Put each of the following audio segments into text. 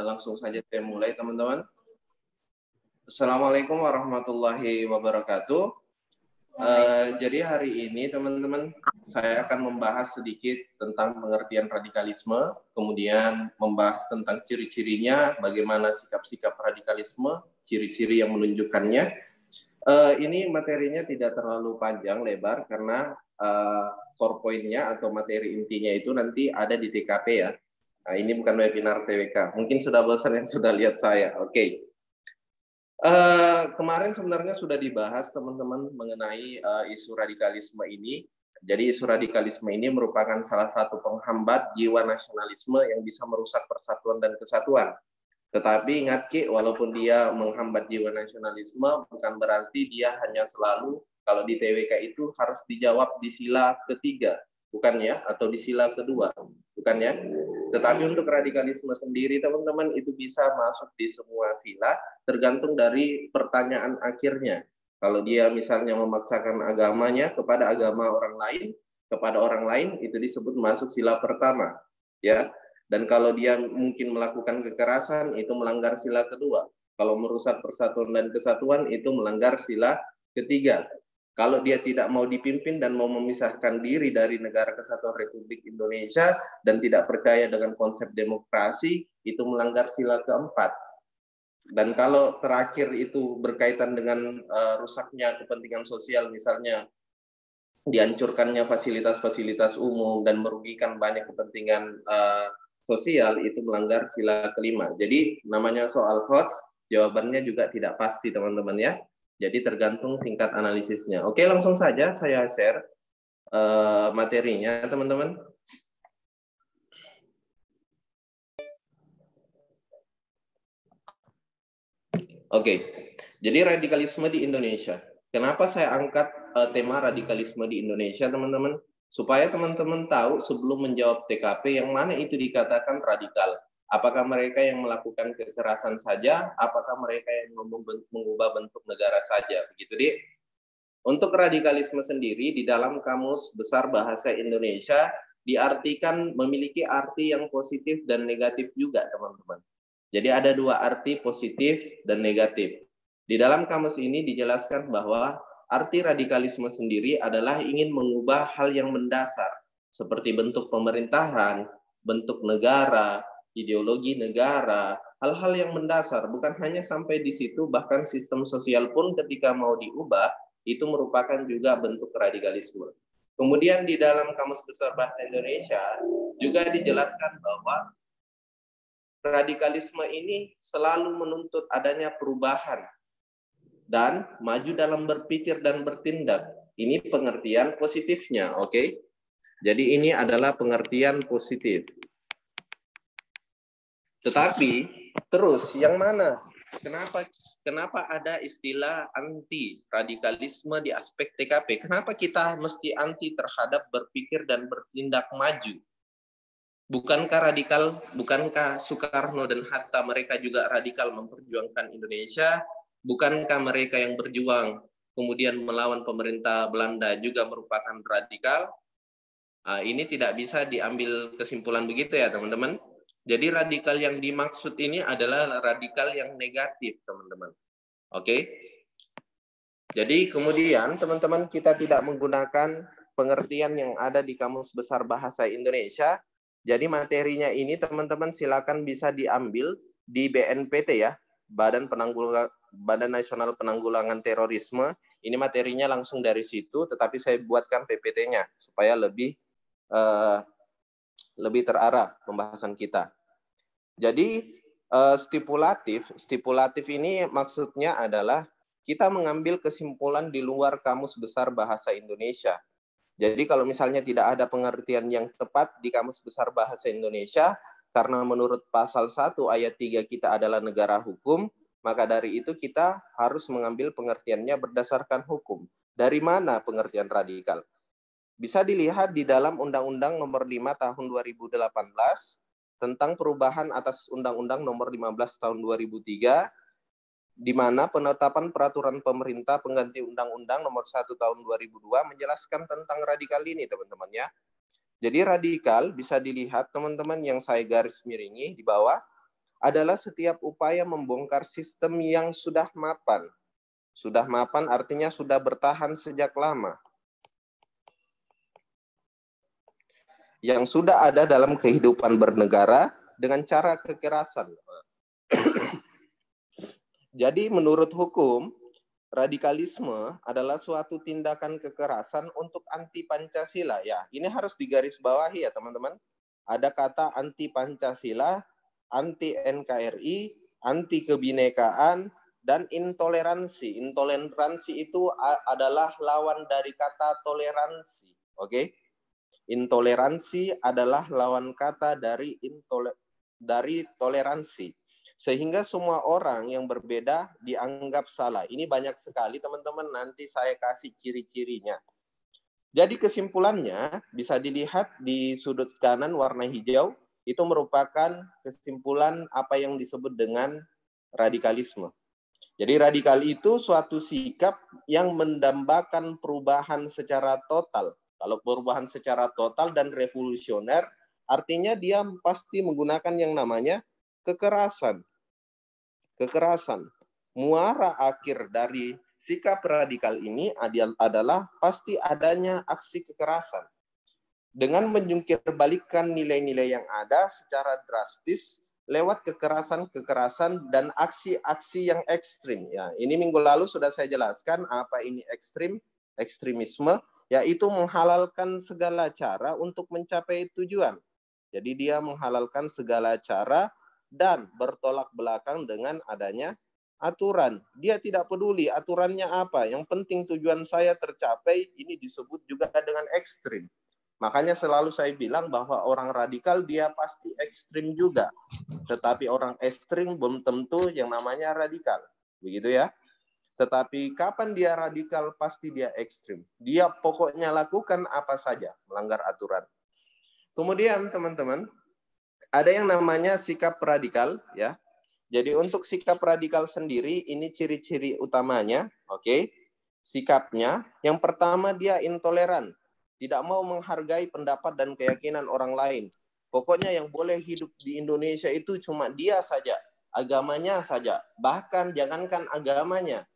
Langsung saja saya mulai, teman-teman. Assalamualaikum warahmatullahi wabarakatuh. Jadi hari ini, teman-teman, saya akan membahas sedikit tentang pengertian radikalisme, kemudian membahas tentang ciri-cirinya, bagaimana sikap-sikap radikalisme, ciri-ciri yang menunjukkannya. Ini materinya tidak terlalu panjang, lebar, karena core point-nya atau materi intinya itu nanti ada di TKP ya. Nah, ini bukan webinar TWK. Mungkin sudah bosan yang sudah lihat saya. Oke. Kemarin sebenarnya sudah dibahas teman-teman mengenai isu radikalisme ini. Jadi isu radikalisme ini merupakan salah satu penghambat jiwa nasionalisme yang bisa merusak persatuan dan kesatuan. Tetapi ingat Ki, walaupun dia menghambat jiwa nasionalisme, bukan berarti dia hanya selalu kalau di TWK itu harus dijawab di sila ketiga, bukan ya? Atau di sila kedua, bukan ya? Tetapi untuk radikalisme sendiri, teman-teman, itu bisa masuk di semua sila, tergantung dari pertanyaan akhirnya. Kalau dia misalnya memaksakan agamanya kepada agama orang lain, itu disebut masuk sila pertama, ya. Dan kalau dia mungkin melakukan kekerasan, itu melanggar sila kedua. Kalau merusak persatuan dan kesatuan, itu melanggar sila ketiga. Kalau dia tidak mau dipimpin dan mau memisahkan diri dari Negara Kesatuan Republik Indonesia dan tidak percaya dengan konsep demokrasi, itu melanggar sila keempat. Dan kalau terakhir itu berkaitan dengan rusaknya kepentingan sosial, misalnya dihancurkannya fasilitas-fasilitas umum dan merugikan banyak kepentingan sosial, itu melanggar sila kelima. Jadi namanya soal hoax, jawabannya juga tidak pasti, teman-teman ya. Jadi tergantung tingkat analisisnya. Oke, langsung saja saya share materinya, teman-teman. Oke, jadi radikalisme di Indonesia. Kenapa saya angkat tema radikalisme di Indonesia, teman-teman? Supaya teman-teman tahu sebelum menjawab TKP yang mana itu dikatakan radikal. Apakah mereka yang melakukan kekerasan saja? Apakah mereka yang mengubah bentuk negara saja? Begitu, Dik. Untuk radikalisme sendiri di dalam Kamus Besar Bahasa Indonesia diartikan memiliki arti yang positif dan negatif juga, teman-teman. Jadi ada dua arti, positif dan negatif. Di dalam kamus ini dijelaskan bahwa arti radikalisme sendiri adalah ingin mengubah hal yang mendasar, seperti bentuk pemerintahan, bentuk negara, ideologi negara, hal-hal yang mendasar, bukan hanya sampai di situ, bahkan sistem sosial pun ketika mau diubah, itu merupakan juga bentuk radikalisme. Kemudian di dalam Kamus Besar Bahasa Indonesia juga dijelaskan bahwa radikalisme ini selalu menuntut adanya perubahan dan maju dalam berpikir dan bertindak. Ini pengertian positifnya, oke? Jadi ini adalah pengertian positif. Tetapi terus yang mana? Kenapa ada istilah anti radikalisme di aspek TKP? Kenapa kita mesti anti terhadap berpikir dan bertindak maju? Bukankah Soekarno dan Hatta mereka juga radikal memperjuangkan Indonesia? Bukankah mereka yang berjuang kemudian melawan pemerintah Belanda juga merupakan radikal? Ini tidak bisa diambil kesimpulan begitu ya, teman-teman. Jadi radikal yang dimaksud ini adalah radikal yang negatif, teman-teman. Oke? Jadi kemudian, teman-teman, kita tidak menggunakan pengertian yang ada di Kamus Besar Bahasa Indonesia. Jadi materinya ini teman-teman silakan bisa diambil di BNPT ya, Badan Nasional Penanggulangan Terorisme. Ini materinya langsung dari situ, tetapi saya buatkan PPT-nya supaya lebih terarah pembahasan kita. Jadi stipulatif ini maksudnya adalah kita mengambil kesimpulan di luar Kamus Besar Bahasa Indonesia. Jadi kalau misalnya tidak ada pengertian yang tepat di Kamus Besar Bahasa Indonesia, karena menurut pasal 1 ayat 3 kita adalah negara hukum, maka dari itu kita harus mengambil pengertiannya berdasarkan hukum. Dari mana pengertian radikal? Bisa dilihat di dalam Undang-Undang Nomor 5 Tahun 2018 tentang perubahan atas Undang-Undang Nomor 15 Tahun 2003, di mana penetapan peraturan pemerintah pengganti Undang-Undang Nomor 1 Tahun 2002 menjelaskan tentang radikal ini, teman-teman ya. Jadi radikal bisa dilihat, teman-teman, yang saya garis miringi di bawah. adalah setiap upaya membongkar sistem yang sudah mapan. Sudah mapan artinya sudah bertahan sejak lama. Yang sudah ada dalam kehidupan bernegara dengan cara kekerasan. Jadi menurut hukum, radikalisme adalah suatu tindakan kekerasan untuk anti Pancasila. Ya, ini harus digarisbawahi ya teman-teman. Ada kata anti Pancasila, anti NKRI, anti kebinekaan, dan intoleransi. Intoleransi itu adalah lawan dari kata toleransi. Oke? Intoleransi adalah lawan kata dari toleransi. Sehingga semua orang yang berbeda dianggap salah. Ini banyak sekali teman-teman, nanti saya kasih ciri-cirinya. Jadi kesimpulannya bisa dilihat di sudut kanan warna hijau, itu merupakan kesimpulan apa yang disebut dengan radikalisme. Jadi radikal itu suatu sikap yang mendambakan perubahan secara total. Kalau perubahan secara total dan revolusioner, artinya dia pasti menggunakan yang namanya kekerasan. Kekerasan. Muara akhir dari sikap radikal ini adalah pasti adanya aksi kekerasan. Dengan menjungkirbalikkan nilai-nilai yang ada secara drastis lewat kekerasan-kekerasan dan aksi-aksi yang ekstrim. Ya, ini minggu lalu sudah saya jelaskan apa ini ekstremisme, yaitu menghalalkan segala cara untuk mencapai tujuan. Jadi dia menghalalkan segala cara dan bertolak belakang dengan adanya aturan. Dia tidak peduli aturannya apa. Yang penting tujuan saya tercapai, ini disebut juga dengan ekstrim. Makanya selalu saya bilang bahwa orang radikal dia pasti ekstrim juga. Tetapi orang ekstrim belum tentu yang namanya radikal. Begitu ya. Tetapi kapan dia radikal pasti dia ekstrim. Dia pokoknya lakukan apa saja, melanggar aturan. Kemudian teman-teman, ada yang namanya sikap radikal ya. Jadi untuk sikap radikal sendiri ini ciri-ciri utamanya, oke. Sikapnya yang pertama dia intoleran, tidak mau menghargai pendapat dan keyakinan orang lain. Pokoknya yang boleh hidup di Indonesia itu cuma dia saja, agamanya saja. Bahkan jangankan agamanya,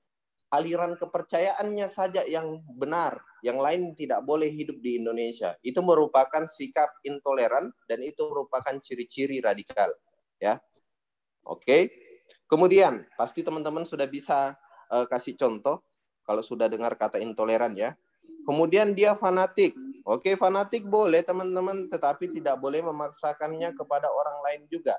aliran kepercayaannya saja yang benar, yang lain tidak boleh hidup di Indonesia. Itu merupakan sikap intoleran dan itu merupakan ciri-ciri radikal, ya. Oke. Kemudian pasti teman-teman sudah bisa kasih contoh kalau sudah dengar kata intoleran ya. Kemudian dia fanatik. Oke, fanatik boleh teman-teman, tetapi tidak boleh memaksakannya kepada orang lain juga.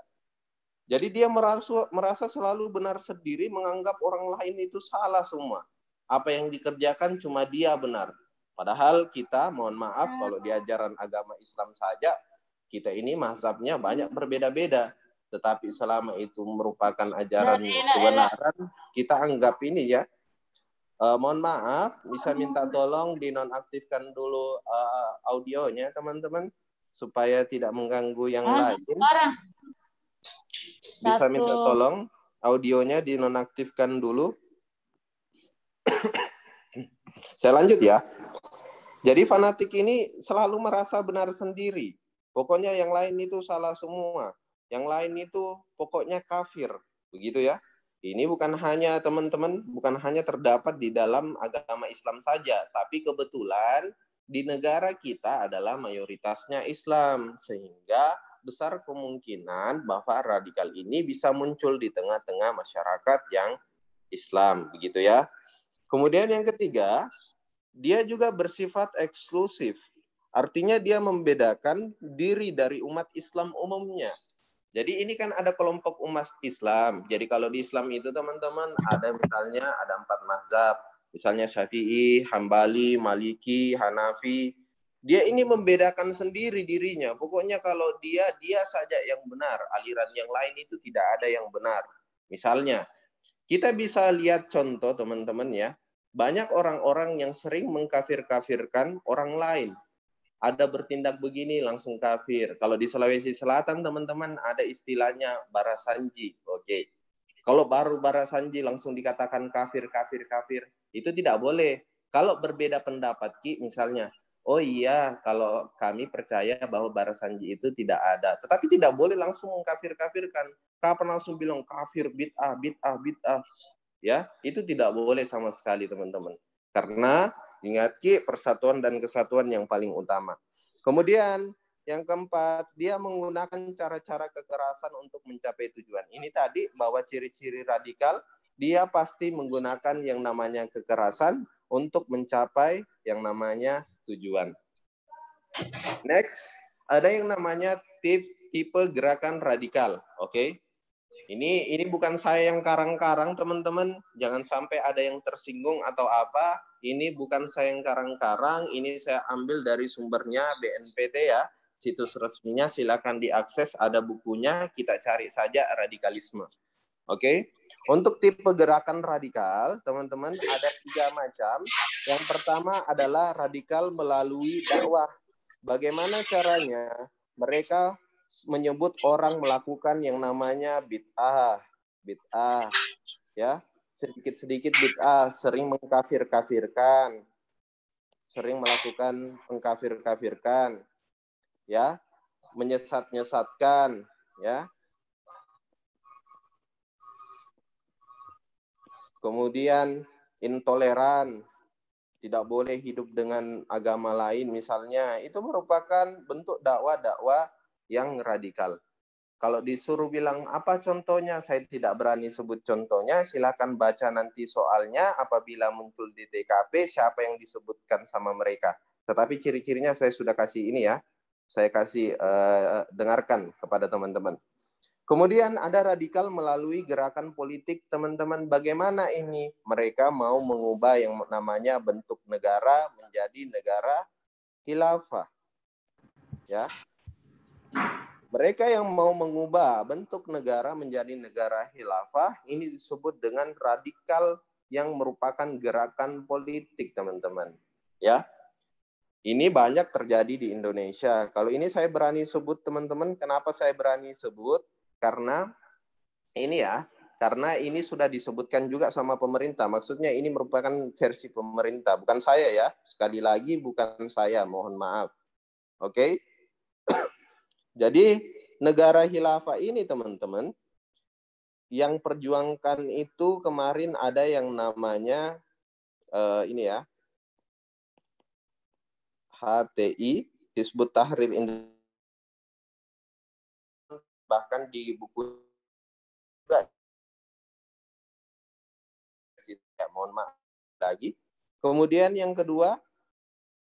Jadi dia merasa selalu benar sendiri, menganggap orang lain itu salah semua. Apa yang dikerjakan cuma dia benar. Padahal kita, mohon maaf, kalau di ajaran agama Islam saja, kita ini mazhabnya banyak berbeda-beda. Tetapi selama itu merupakan ajaran kebenaran, kita anggap ini ya. Mohon maaf, bisa minta tolong dinonaktifkan dulu audionya teman-teman, supaya tidak mengganggu yang lain. Bisa minta tolong audionya dinonaktifkan dulu. Saya lanjut ya. Jadi fanatik ini selalu merasa benar sendiri. Pokoknya yang lain itu salah semua. Yang lain itu pokoknya kafir. Begitu ya. Ini bukan hanya teman-teman, bukan hanya terdapat di dalam agama Islam saja. Tapi kebetulan di negara kita adalah mayoritasnya Islam. Sehingga besar kemungkinan bahwa radikal ini bisa muncul di tengah-tengah masyarakat yang Islam. Begitu ya. Kemudian yang ketiga, dia juga bersifat eksklusif. Artinya dia membedakan diri dari umat Islam umumnya. Jadi ini kan ada kelompok umat Islam. Jadi kalau di Islam itu teman-teman ada misalnya ada 4 mazhab. Misalnya Syafi'i, Hambali, Maliki, Hanafi. Dia ini membedakan sendiri dirinya. Pokoknya kalau dia saja yang benar. Aliran yang lain itu tidak ada yang benar. Misalnya, kita bisa lihat contoh teman-teman ya. Banyak orang-orang yang sering mengkafir-kafirkan orang lain. Ada bertindak begini langsung kafir. Kalau di Sulawesi Selatan teman-teman ada istilahnya barasanji. Oke. Kalau baru barasanji langsung dikatakan kafir. Itu tidak boleh. Kalau berbeda pendapat Ki misalnya, oh iya, kalau kami percaya bahwa Barasanji itu tidak ada. Tetapi tidak boleh langsung mengkafir-kafirkan. Kapan langsung bilang kafir, bid'ah, bid'ah, bid'ah. Ya, itu tidak boleh sama sekali, teman-teman. Karena ingat Ki, persatuan dan kesatuan yang paling utama. Kemudian yang keempat, dia menggunakan cara-cara kekerasan untuk mencapai tujuan. Ini tadi bahwa ciri-ciri radikal, dia pasti menggunakan yang namanya kekerasan untuk mencapai yang namanya tujuan. Next, ada yang namanya tipe gerakan radikal. Oke. Ini bukan saya yang karang-karang, teman-teman. Jangan sampai ada yang tersinggung atau apa. Ini bukan saya yang karang-karang. Ini saya ambil dari sumbernya BNPT ya. Situs resminya silakan diakses. Ada bukunya. Kita cari saja radikalisme. Oke. Untuk tipe gerakan radikal, teman-teman, ada 3 macam. Yang pertama adalah radikal melalui dakwah. Bagaimana caranya? Mereka menyebut orang melakukan yang namanya bid'ah, ya, sedikit-sedikit bid'ah, sering mengkafir-kafirkan, sering melakukan mengkafir-kafirkan, ya, menyesat-nyesatkan, ya. Kemudian intoleran, tidak boleh hidup dengan agama lain misalnya, itu merupakan bentuk dakwah-dakwah yang radikal. Kalau disuruh bilang apa contohnya, saya tidak berani sebut contohnya, silakan baca nanti soalnya apabila muncul di TKP siapa yang disebutkan sama mereka. Tetapi ciri-cirinya saya sudah kasih ini ya, saya kasih dengarkan kepada teman-teman. Kemudian ada radikal melalui gerakan politik, teman-teman. Bagaimana ini? Mereka mau mengubah yang namanya bentuk negara menjadi negara khilafah. Ya. Mereka yang mau mengubah bentuk negara menjadi negara khilafah, ini disebut dengan radikal yang merupakan gerakan politik, teman-teman. Ya. Ini banyak terjadi di Indonesia. Kalau ini saya berani sebut, teman-teman, kenapa saya berani sebut? Karena ini sudah disebutkan juga sama pemerintah. Maksudnya ini merupakan versi pemerintah, bukan saya ya. Sekali lagi bukan saya, mohon maaf. Oke? Jadi negara khilafah ini, teman-teman, yang perjuangkan itu kemarin ada yang namanya ini ya, HTI, Hizbut Tahrir Indonesia, bahkan di buku juga, ya, mohon maaf lagi. Kemudian yang kedua,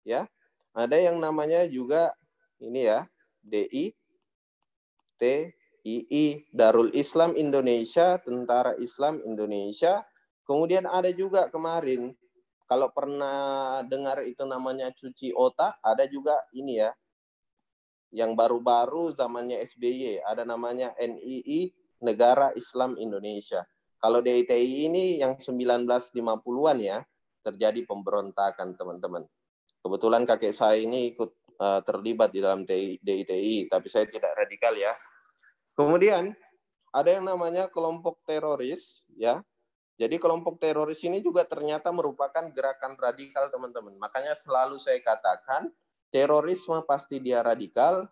ya, ada yang namanya juga ini ya, DI, TII, Darul Islam Indonesia, Tentara Islam Indonesia. Kemudian ada juga kemarin, kalau pernah dengar itu namanya cuci otak, ada juga ini ya, yang baru-baru zamannya SBY, ada namanya NII, Negara Islam Indonesia. Kalau DITI ini yang 1950-an ya, terjadi pemberontakan, teman-teman. Kebetulan kakek saya ini ikut terlibat di dalam DITI, tapi saya tidak radikal ya. Kemudian ada yang namanya kelompok teroris, ya. Jadi kelompok teroris ini juga ternyata merupakan gerakan radikal, teman-teman. Makanya selalu saya katakan terorisme pasti dia radikal,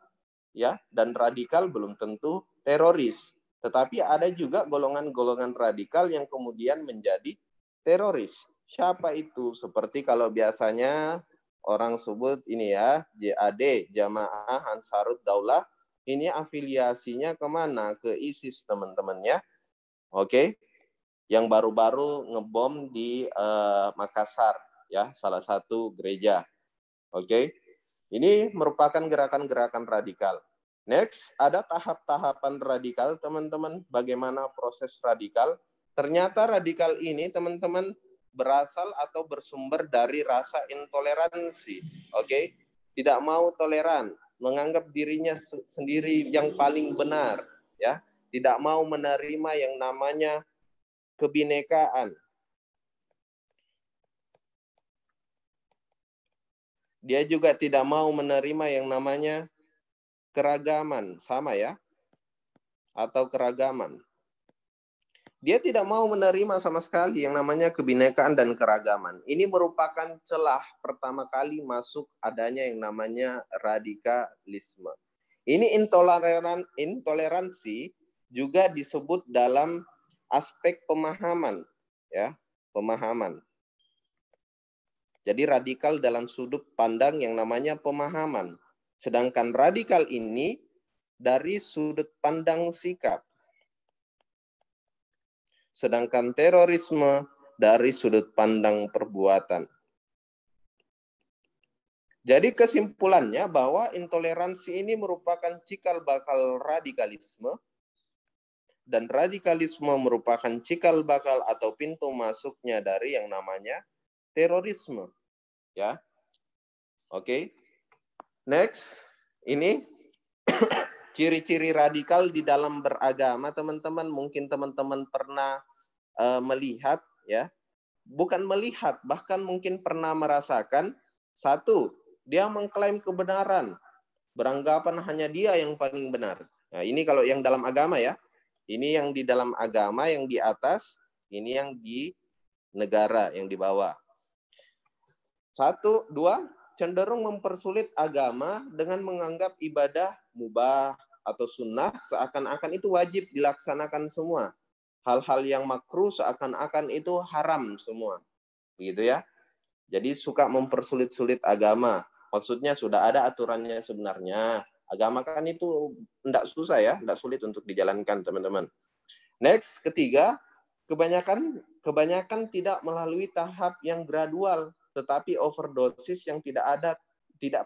ya, dan radikal belum tentu teroris. Tetapi ada juga golongan-golongan radikal yang kemudian menjadi teroris. Siapa itu? Seperti kalau biasanya orang sebut ini ya, JAD, Jamaah Ansarut Daulah. Ini afiliasinya kemana? Ke ISIS, teman-teman ya. Oke. Yang baru-baru ngebom di Makassar, ya, salah satu gereja. Oke. Ini merupakan gerakan-gerakan radikal. Next, ada tahap-tahapan radikal, teman-teman. Bagaimana proses radikal? Ternyata radikal ini, teman-teman, berasal atau bersumber dari rasa intoleransi. Oke? Tidak mau toleran, menganggap dirinya sendiri yang paling benar, ya. Tidak mau menerima yang namanya kebinekaan. Dia juga tidak mau menerima yang namanya keragaman, sama ya, atau keragaman. Dia tidak mau menerima sama sekali yang namanya kebinekaan dan keragaman. Ini merupakan celah pertama kali masuk adanya yang namanya radikalisme. Ini intoleransi juga disebut dalam aspek pemahaman, ya, pemahaman. Jadi radikal dalam sudut pandang yang namanya pemahaman. Sedangkan radikal ini dari sudut pandang sikap. Sedangkan terorisme dari sudut pandang perbuatan. Jadi kesimpulannya bahwa intoleransi ini merupakan cikal bakal radikalisme, dan radikalisme merupakan cikal bakal atau pintu masuknya dari yang namanya terorisme. Ya, oke. Next, ini ciri-ciri radikal di dalam beragama, teman-teman. Mungkin teman-teman pernah melihat, ya, bukan melihat, bahkan mungkin pernah merasakan. Satu, dia mengklaim kebenaran, beranggapan hanya dia yang paling benar. Nah, ini kalau yang dalam agama, ya. Ini yang di dalam agama, yang di atas, ini yang di negara, yang di bawah. Satu, dua, cenderung mempersulit agama dengan menganggap ibadah mubah atau sunnah seakan-akan itu wajib dilaksanakan semua. Hal-hal yang makruh seakan-akan itu haram semua. Begitu ya. Jadi suka mempersulit-sulit agama. Maksudnya sudah ada aturannya sebenarnya. Agama kan itu tidak susah ya, tidak sulit untuk dijalankan, teman-teman. Next, ketiga, kebanyakan tidak melalui tahap yang gradual, tetapi overdosis yang tidak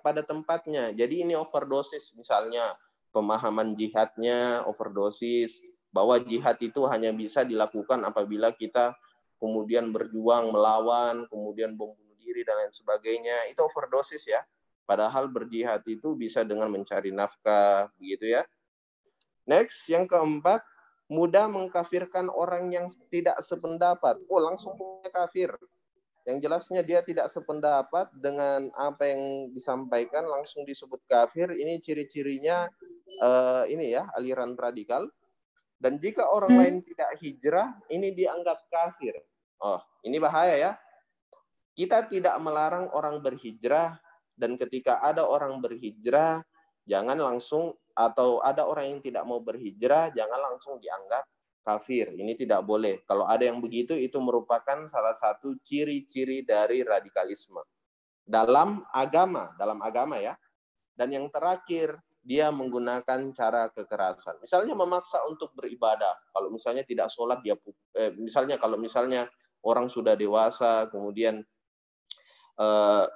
pada tempatnya. Jadi ini overdosis, misalnya pemahaman jihadnya overdosis, bahwa jihad itu hanya bisa dilakukan apabila kita kemudian berjuang melawan, kemudian bom bunuh diri dan lain sebagainya. Itu overdosis ya. Padahal berjihad itu bisa dengan mencari nafkah, begitu ya. Next, yang keempat, mudah mengkafirkan orang yang tidak sependapat. Oh, langsung punya kafir. Yang jelasnya dia tidak sependapat dengan apa yang disampaikan, langsung disebut kafir. Ini ciri-cirinya ini ya, aliran radikal. Dan jika orang lain tidak hijrah, ini dianggap kafir. Oh, ini bahaya ya. Kita tidak melarang orang berhijrah, dan ketika ada orang berhijrah, jangan langsung, atau ada orang yang tidak mau berhijrah, jangan langsung dianggap kafir. Ini tidak boleh. Kalau ada yang begitu, itu merupakan salah satu ciri-ciri dari radikalisme. Dalam agama ya. Dan yang terakhir, dia menggunakan cara kekerasan. Misalnya memaksa untuk beribadah. Kalau misalnya tidak sholat, dia kalau misalnya orang sudah dewasa, kemudian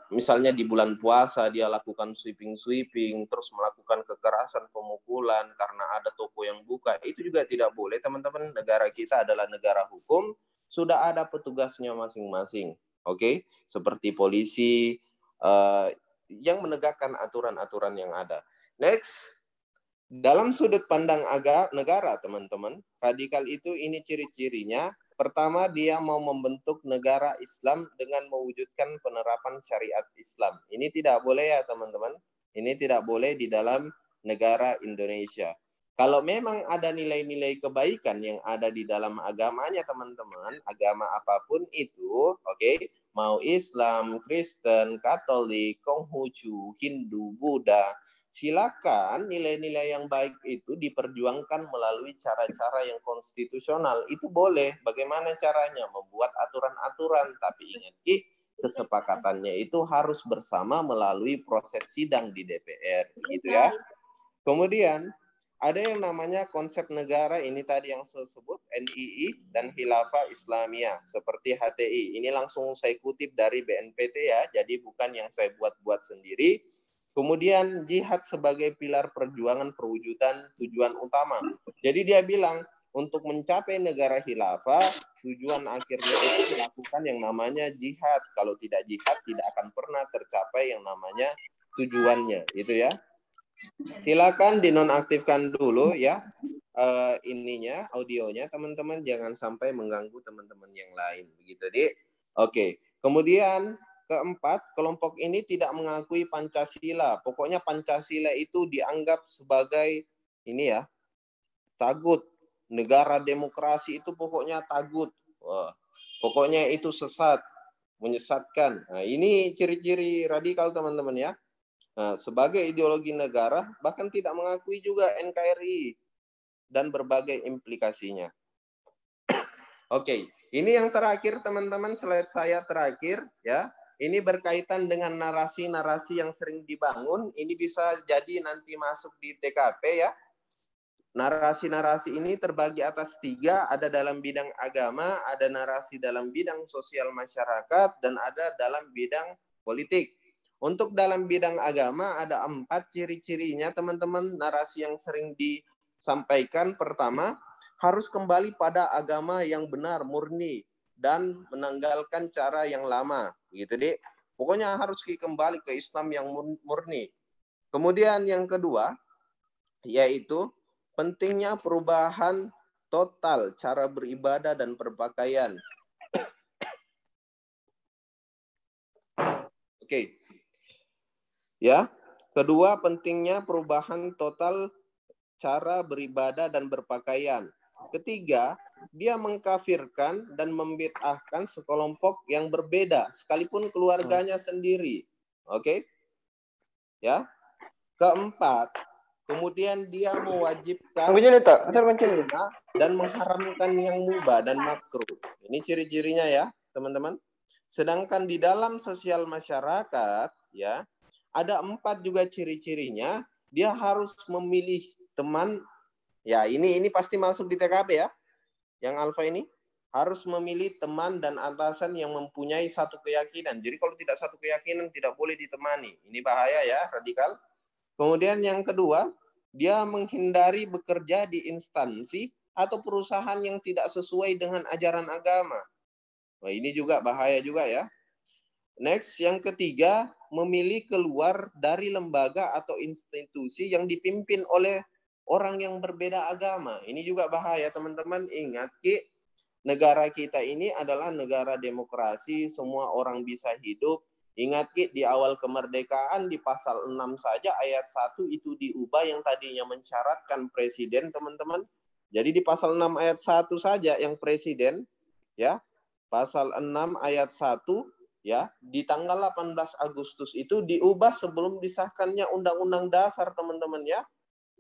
misalnya di bulan puasa dia lakukan sweeping, terus melakukan kekerasan, pemukulan karena ada toko yang buka, itu juga tidak boleh, teman-teman. Negara kita adalah negara hukum, sudah ada petugasnya masing-masing, oke? Seperti polisi yang menegakkan aturan-aturan yang ada. Next, dalam sudut pandang negara, teman-teman, radikal itu ini ciri-cirinya. Pertama, dia mau membentuk negara Islam dengan mewujudkan penerapan syariat Islam. Ini tidak boleh ya, teman-teman. Ini tidak boleh di dalam negara Indonesia. Kalau memang ada nilai-nilai kebaikan yang ada di dalam agamanya, teman-teman, agama apapun itu, oke, mau Islam, Kristen, Katolik, Konghucu, Hindu, Buddha, silakan nilai-nilai yang baik itu diperjuangkan melalui cara-cara yang konstitusional. Itu boleh. Bagaimana caranya? Membuat aturan-aturan. Tapi ingat, kesepakatannya itu harus bersama melalui proses sidang di DPR. Gitu ya. Kemudian, ada yang namanya konsep negara, ini tadi yang saya sebut, NII dan Khilafah Islamiyah, seperti HTI. Ini langsung saya kutip dari BNPT ya, jadi bukan yang saya buat-buat sendiri. Kemudian jihad sebagai pilar perjuangan perwujudan tujuan utama. Jadi dia bilang, untuk mencapai negara khilafah, tujuan akhirnya itu melakukan yang namanya jihad. Kalau tidak jihad, tidak akan pernah tercapai yang namanya tujuannya. Itu ya. Silakan dinonaktifkan dulu ya ininya, audionya, teman-teman. Jangan sampai mengganggu teman-teman yang lain. Begitu, Dik. Oke. Kemudian keempat, kelompok ini tidak mengakui Pancasila. Pokoknya Pancasila itu dianggap sebagai ini ya, tagut. negara demokrasi itu pokoknya tagut. Wah, pokoknya itu sesat, menyesatkan. Nah, ini ciri-ciri radikal teman-teman ya. Nah, sebagai ideologi negara, bahkan tidak mengakui juga NKRI dan berbagai implikasinya. Oke, ini yang terakhir teman-teman, slide saya terakhir ya. Ini berkaitan dengan narasi-narasi yang sering dibangun. Ini bisa jadi nanti masuk di TKP ya. Narasi-narasi ini terbagi atas 3, ada dalam bidang agama, ada narasi dalam bidang sosial masyarakat, dan ada dalam bidang politik. Untuk dalam bidang agama ada 4 ciri-cirinya teman-teman, narasi yang sering disampaikan. Pertama, harus kembali pada agama yang benar, murni, dan menanggalkan cara yang lama. Gitu deh. Pokoknya harus kembali ke Islam yang murni. Kemudian yang kedua, yaitu pentingnya perubahan total cara beribadah dan berpakaian. Oke. Ya. Kedua, pentingnya perubahan total cara beribadah dan berpakaian. Ketiga, dia mengkafirkan dan membid'ahkan sekelompok yang berbeda, sekalipun keluarganya sendiri. Oke? Ya. Keempat, kemudian dia mewajibkan dan mengharamkan yang mubah dan makruh. Ini ciri-cirinya ya, teman-teman. Sedangkan di dalam sosial masyarakat, ya, ada 4 juga ciri-cirinya. Dia harus memilih teman. Ya, ini pasti masuk di TKP ya. Yang alfa ini harus memilih teman dan atasan yang mempunyai satu keyakinan. Jadi kalau tidak satu keyakinan tidak boleh ditemani. Ini bahaya ya, radikal. Kemudian yang kedua, dia menghindari bekerja di instansi atau perusahaan yang tidak sesuai dengan ajaran agama. Nah, ini juga bahaya juga ya. Next, yang ketiga, memilih keluar dari lembaga atau institusi yang dipimpin oleh orang yang berbeda agama. Ini juga bahaya teman-teman. Ingat, negara kita ini adalah negara demokrasi, semua orang bisa hidup. Ingat di awal kemerdekaan di pasal 6 saja ayat 1 itu diubah yang tadinya mensyaratkan presiden teman-teman. Jadi di pasal 6 ayat 1 saja yang presiden ya. Pasal 6 ayat 1 ya, di tanggal 18 Agustus itu diubah sebelum disahkannya Undang-Undang Dasar teman-teman ya.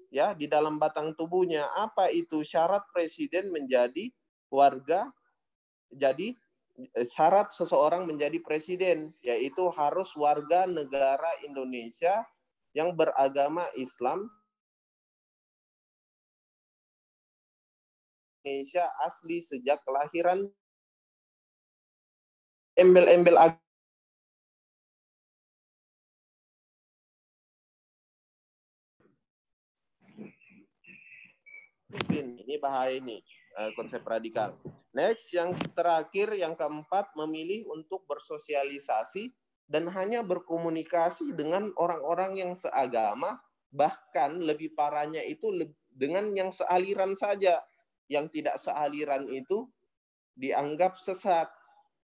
Ya, di dalam batang tubuhnya apa itu syarat presiden menjadi warga, jadi syarat seseorang menjadi presiden, yaitu harus warga negara Indonesia yang beragama Islam, Indonesia asli sejak kelahiran, embel-embel agama. Ini bahaya ini. Konsep radikal. Next, yang terakhir, yang keempat, memilih untuk bersosialisasi dan hanya berkomunikasi dengan orang-orang yang seagama, bahkan lebih parahnya itu dengan yang sealiran saja. Yang tidak sealiran itu dianggap sesat.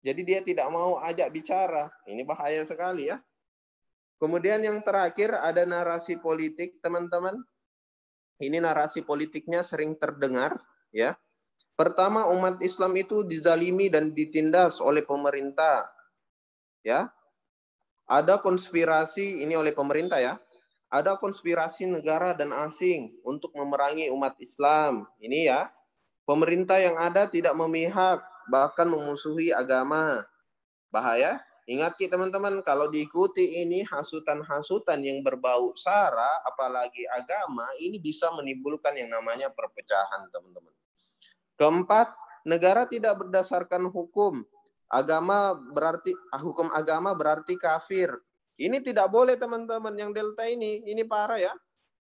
Jadi dia tidak mau ajak bicara. Ini bahaya sekali ya. Kemudian yang terakhir ada narasi politik, teman-teman. Ini narasi politiknya sering terdengar ya. Pertama, umat Islam itu dizalimi dan ditindas oleh pemerintah. Ya. Ada konspirasi ini oleh pemerintah ya. Ada konspirasi negara dan asing untuk memerangi umat Islam. Ini ya. Pemerintah yang ada tidak memihak, bahkan memusuhi agama. Bahaya. Ingat teman-teman, kalau diikuti ini hasutan-hasutan yang berbau sara, apalagi agama, ini bisa menimbulkan yang namanya perpecahan, teman-teman. Keempat, negara tidak berdasarkan hukum. Hukum agama berarti kafir. Ini tidak boleh teman-teman yang delta ini parah ya.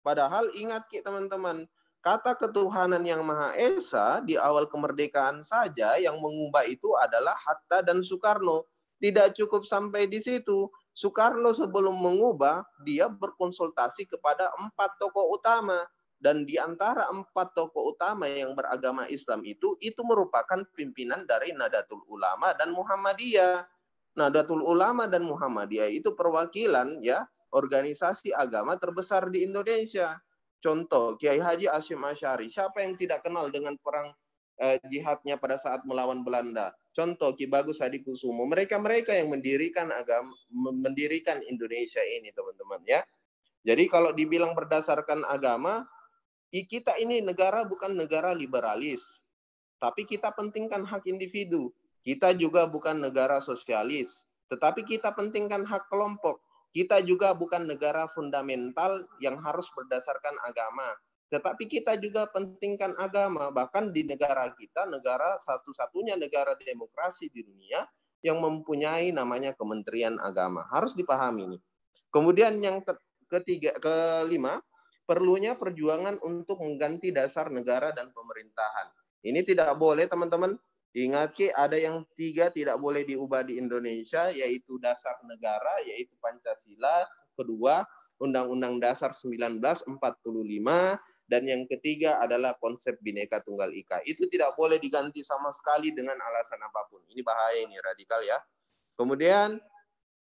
Padahal ingat teman-teman, kata ketuhanan yang Maha Esa di awal kemerdekaan saja yang mengubah itu adalah Hatta dan Soekarno. Tidak cukup sampai di situ. Soekarno sebelum mengubah, dia berkonsultasi kepada 4 tokoh utama. Dan di antara 4 tokoh utama yang beragama Islam itu merupakan pimpinan dari Nahdlatul Ulama dan Muhammadiyah. Nahdlatul Ulama dan Muhammadiyah itu perwakilan ya organisasi agama terbesar di Indonesia. Contoh, Kiai Haji Hashim Asy'ari. Siapa yang tidak kenal dengan perang jihadnya pada saat melawan Belanda? Contoh, Ki Bagus Hadikusumo. Mereka-mereka yang mendirikan mendirikan Indonesia ini, teman-teman ya. Jadi kalau dibilang berdasarkan agama, kita ini negara bukan negara liberalis, tapi kita pentingkan hak individu. Kita juga bukan negara sosialis, tetapi kita pentingkan hak kelompok. Kita juga bukan negara fundamental yang harus berdasarkan agama, tetapi kita juga pentingkan agama. Bahkan di negara kita, negara satu-satunya negara demokrasi di dunia yang mempunyai namanya Kementerian Agama. Harus dipahami ini. Kemudian yang kelima, perlunya perjuangan untuk mengganti dasar negara dan pemerintahan. Ini tidak boleh, teman-teman. Ingat, ada yang 3 tidak boleh diubah di Indonesia, yaitu dasar negara, yaitu Pancasila. Kedua, Undang-Undang Dasar 1945. Dan yang ketiga adalah konsep Bhinneka Tunggal Ika. Itu tidak boleh diganti sama sekali dengan alasan apapun. Ini bahaya, ini radikal ya. Kemudian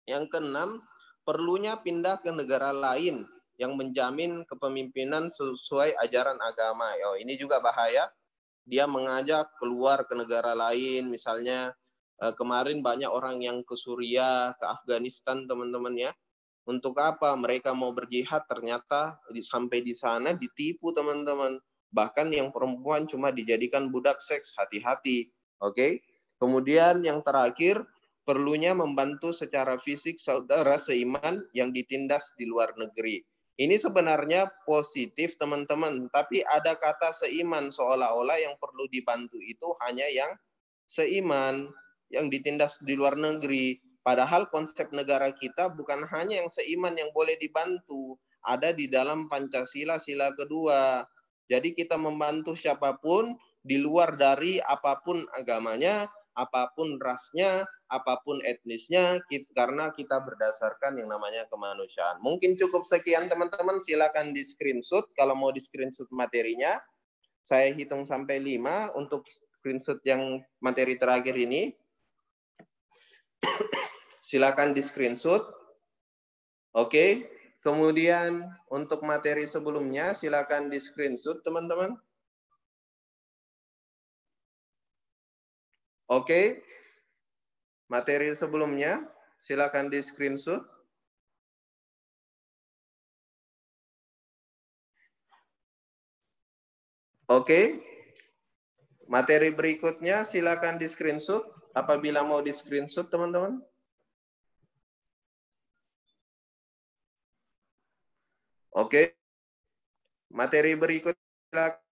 yang keenam, perlunya pindah ke negara lain yang menjamin kepemimpinan sesuai ajaran agama. Oh, ini juga bahaya. Dia mengajak keluar ke negara lain, misalnya kemarin banyak orang yang ke Suriah, ke Afghanistan, teman-teman ya. Untuk apa? Mereka mau berjihad, ternyata sampai di sana ditipu, teman-teman. Bahkan yang perempuan cuma dijadikan budak seks, hati-hati. Oke? Kemudian yang terakhir, perlunya membantu secara fisik saudara seiman yang ditindas di luar negeri. Ini sebenarnya positif, teman-teman. Tapi ada kata seiman, seolah-olah yang perlu dibantu itu hanya yang seiman, yang ditindas di luar negeri. Padahal konsep negara kita bukan hanya yang seiman yang boleh dibantu. Ada di dalam Pancasila, sila kedua. Jadi kita membantu siapapun di luar dari apapun agamanya, apapun rasnya, apapun etnisnya, karena kita berdasarkan yang namanya kemanusiaan. Mungkin cukup sekian, teman-teman. Silakan di screenshot kalau mau di screenshot materinya. Saya hitung sampai 5 untuk screenshot yang materi terakhir ini. Silakan di screenshot. Oke. Kemudian untuk materi sebelumnya silakan di screenshot, teman-teman. Oke. Materi sebelumnya, silakan di screenshot. Oke. Materi berikutnya, silakan di screenshot. Apabila mau di screenshot, teman-teman. Oke. Materi berikutnya, silakan.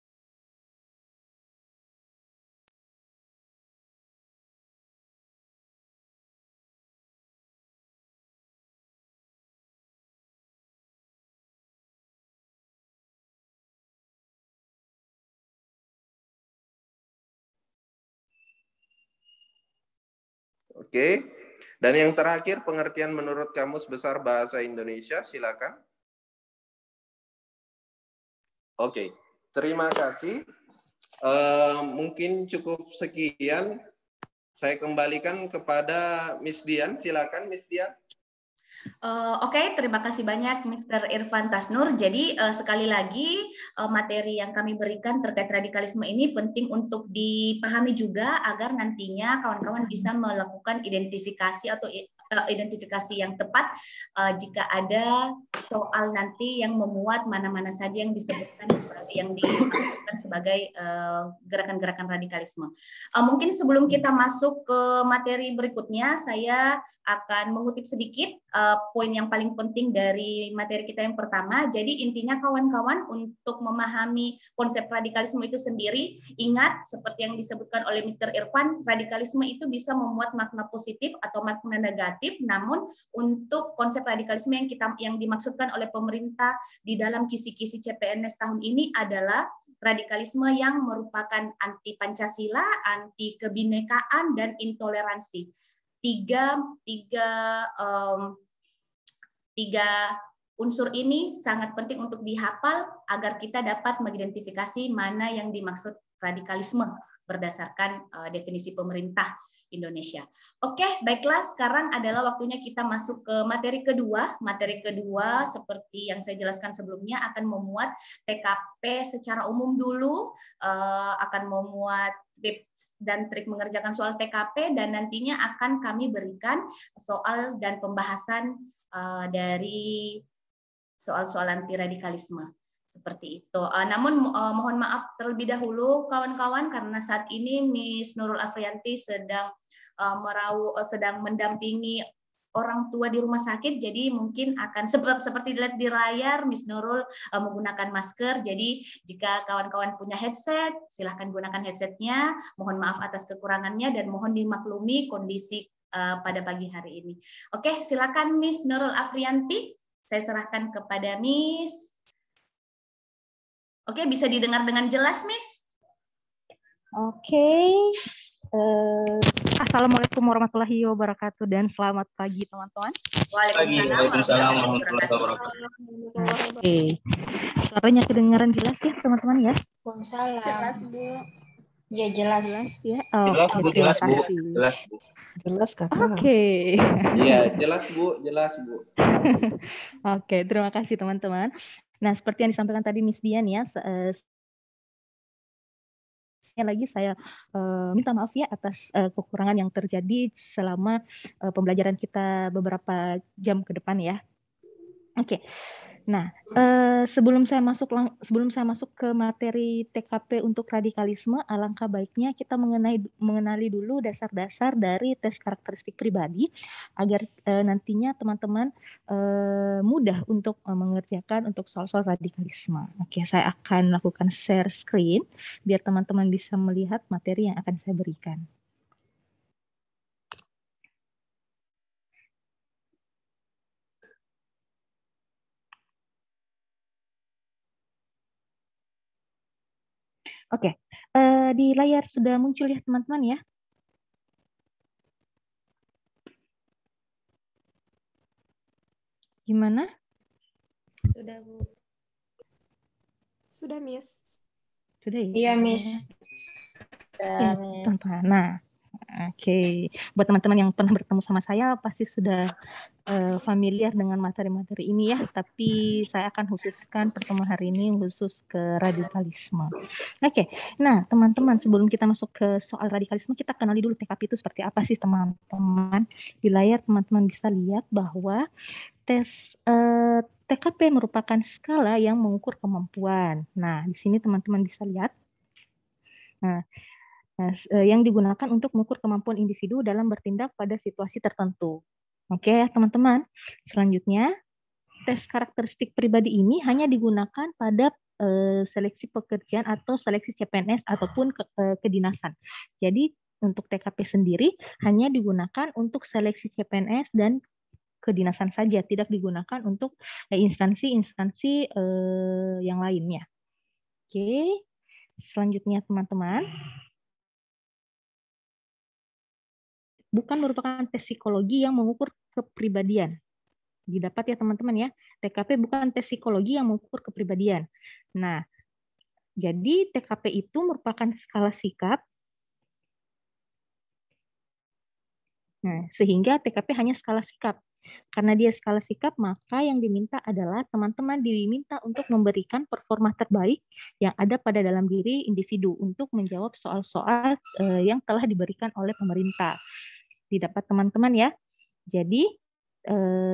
Oke. Dan yang terakhir, pengertian menurut Kamus Besar Bahasa Indonesia, silakan. Oke, terima kasih. Mungkin cukup sekian. Saya kembalikan kepada Miss Dian. Silakan, Miss Dian. Oke, terima kasih banyak Mr. Irfan Tasnur. Jadi sekali lagi materi yang kami berikan terkait radikalisme ini penting untuk dipahami juga agar nantinya kawan-kawan bisa melakukan identifikasi atau identifikasi yang tepat jika ada soal nanti yang memuat mana-mana saja yang disebutkan sebagai yang dimaksudkan sebagai gerakan-gerakan radikalisme. Mungkin sebelum kita masuk ke materi berikutnya, saya akan mengutip sedikit poin yang paling penting dari materi kita yang pertama. Jadi intinya kawan-kawan untuk memahami konsep radikalisme itu sendiri, ingat seperti yang disebutkan oleh Mr. Irfan, radikalisme itu bisa memuat makna positif atau makna negatif. Namun untuk konsep radikalisme yang dimaksudkan oleh pemerintah di dalam kisi-kisi CPNS tahun ini adalah radikalisme yang merupakan anti Pancasila, anti kebinekaan, dan intoleransi. Tiga unsur ini sangat penting untuk dihafal agar kita dapat mengidentifikasi mana yang dimaksud radikalisme. berdasarkan definisi pemerintah Indonesia. Oke, baiklah, sekarang adalah waktunya kita masuk ke materi kedua. Materi kedua seperti yang saya jelaskan sebelumnya akan memuat TKP secara umum dulu, akan memuat tips dan trik mengerjakan soal TKP, dan nantinya akan kami berikan soal dan pembahasan dari soal-soal anti radikalisme. Seperti itu. Namun mohon maaf terlebih dahulu kawan-kawan karena saat ini Miss Nurul Afrianti sedang sedang mendampingi orang tua di rumah sakit, jadi mungkin akan seperti dilihat di layar Miss Nurul menggunakan masker. Jadi jika kawan-kawan punya headset, silahkan gunakan headsetnya. Mohon maaf atas kekurangannya dan mohon dimaklumi kondisi pada pagi hari ini. Oke, silakan Miss Nurul Afrianti. Saya serahkan kepada Miss. Oke, bisa didengar dengan jelas, Miss? Oke. Assalamualaikum warahmatullahi wabarakatuh dan selamat pagi, teman-teman. Waalaikumsalam warahmatullahi wabarakatuh. Oke. Suaranya kedengaran jelas ya, teman-teman ya? Waalaikumsalam. Jelas, Bu. Ya, jelas. Ya. Jelas, Bu. Jelas, Bu. Jelas, Bu. Jelas, Kakak. Oke. Iya, jelas, Bu. Jelas, Bu. Oke, terima kasih, teman-teman. Nah, seperti yang disampaikan tadi Miss Dian ya, lagi saya minta maaf ya atas kekurangan yang terjadi selama pembelajaran kita beberapa jam ke depan ya. Oke. Nah, sebelum saya masuk ke materi TKP untuk radikalisme, alangkah baiknya kita mengenali dulu dasar-dasar dari tes karakteristik pribadi agar nantinya teman-teman mudah untuk mengerjakan untuk soal-soal radikalisme. Oke, saya akan lakukan share screen biar teman-teman bisa melihat materi yang akan saya berikan. Oke, di layar sudah muncul ya teman-teman ya? Gimana? Sudah, Bu. Sudah, Miss. Sudah ya? Iya, Miss. Ya, teman-teman. Nah, oke. Buat teman-teman yang pernah bertemu sama saya pasti sudah familiar dengan materi-materi ini ya, tapi saya akan khususkan pertemuan hari ini khusus ke radikalisme. Oke, nah teman-teman sebelum kita masuk ke soal radikalisme, kita kenali dulu TKP itu seperti apa sih teman-teman. Di layar teman-teman bisa lihat bahwa tes TKP merupakan skala yang mengukur kemampuan. Nah, di sini teman-teman bisa lihat. Nah, yang digunakan untuk mengukur kemampuan individu dalam bertindak pada situasi tertentu. Oke, teman-teman. Selanjutnya, tes karakteristik pribadi ini hanya digunakan pada seleksi pekerjaan atau seleksi CPNS ataupun kedinasan. Jadi, untuk TKP sendiri hanya digunakan untuk seleksi CPNS dan kedinasan saja, tidak digunakan untuk instansi-instansi yang lainnya. Oke, selanjutnya teman-teman. Bukan merupakan tes psikologi yang mengukur kepribadian. Didapat ya teman-teman ya, TKP bukan tes psikologi yang mengukur kepribadian. Nah, jadi TKP itu merupakan skala sikap. Nah, sehingga TKP hanya skala sikap. Karena dia skala sikap, maka yang diminta adalah teman-teman diminta untuk memberikan performa terbaik yang ada pada dalam diri individu untuk menjawab soal-soal yang telah diberikan oleh pemerintah. Didapat teman-teman ya. Jadi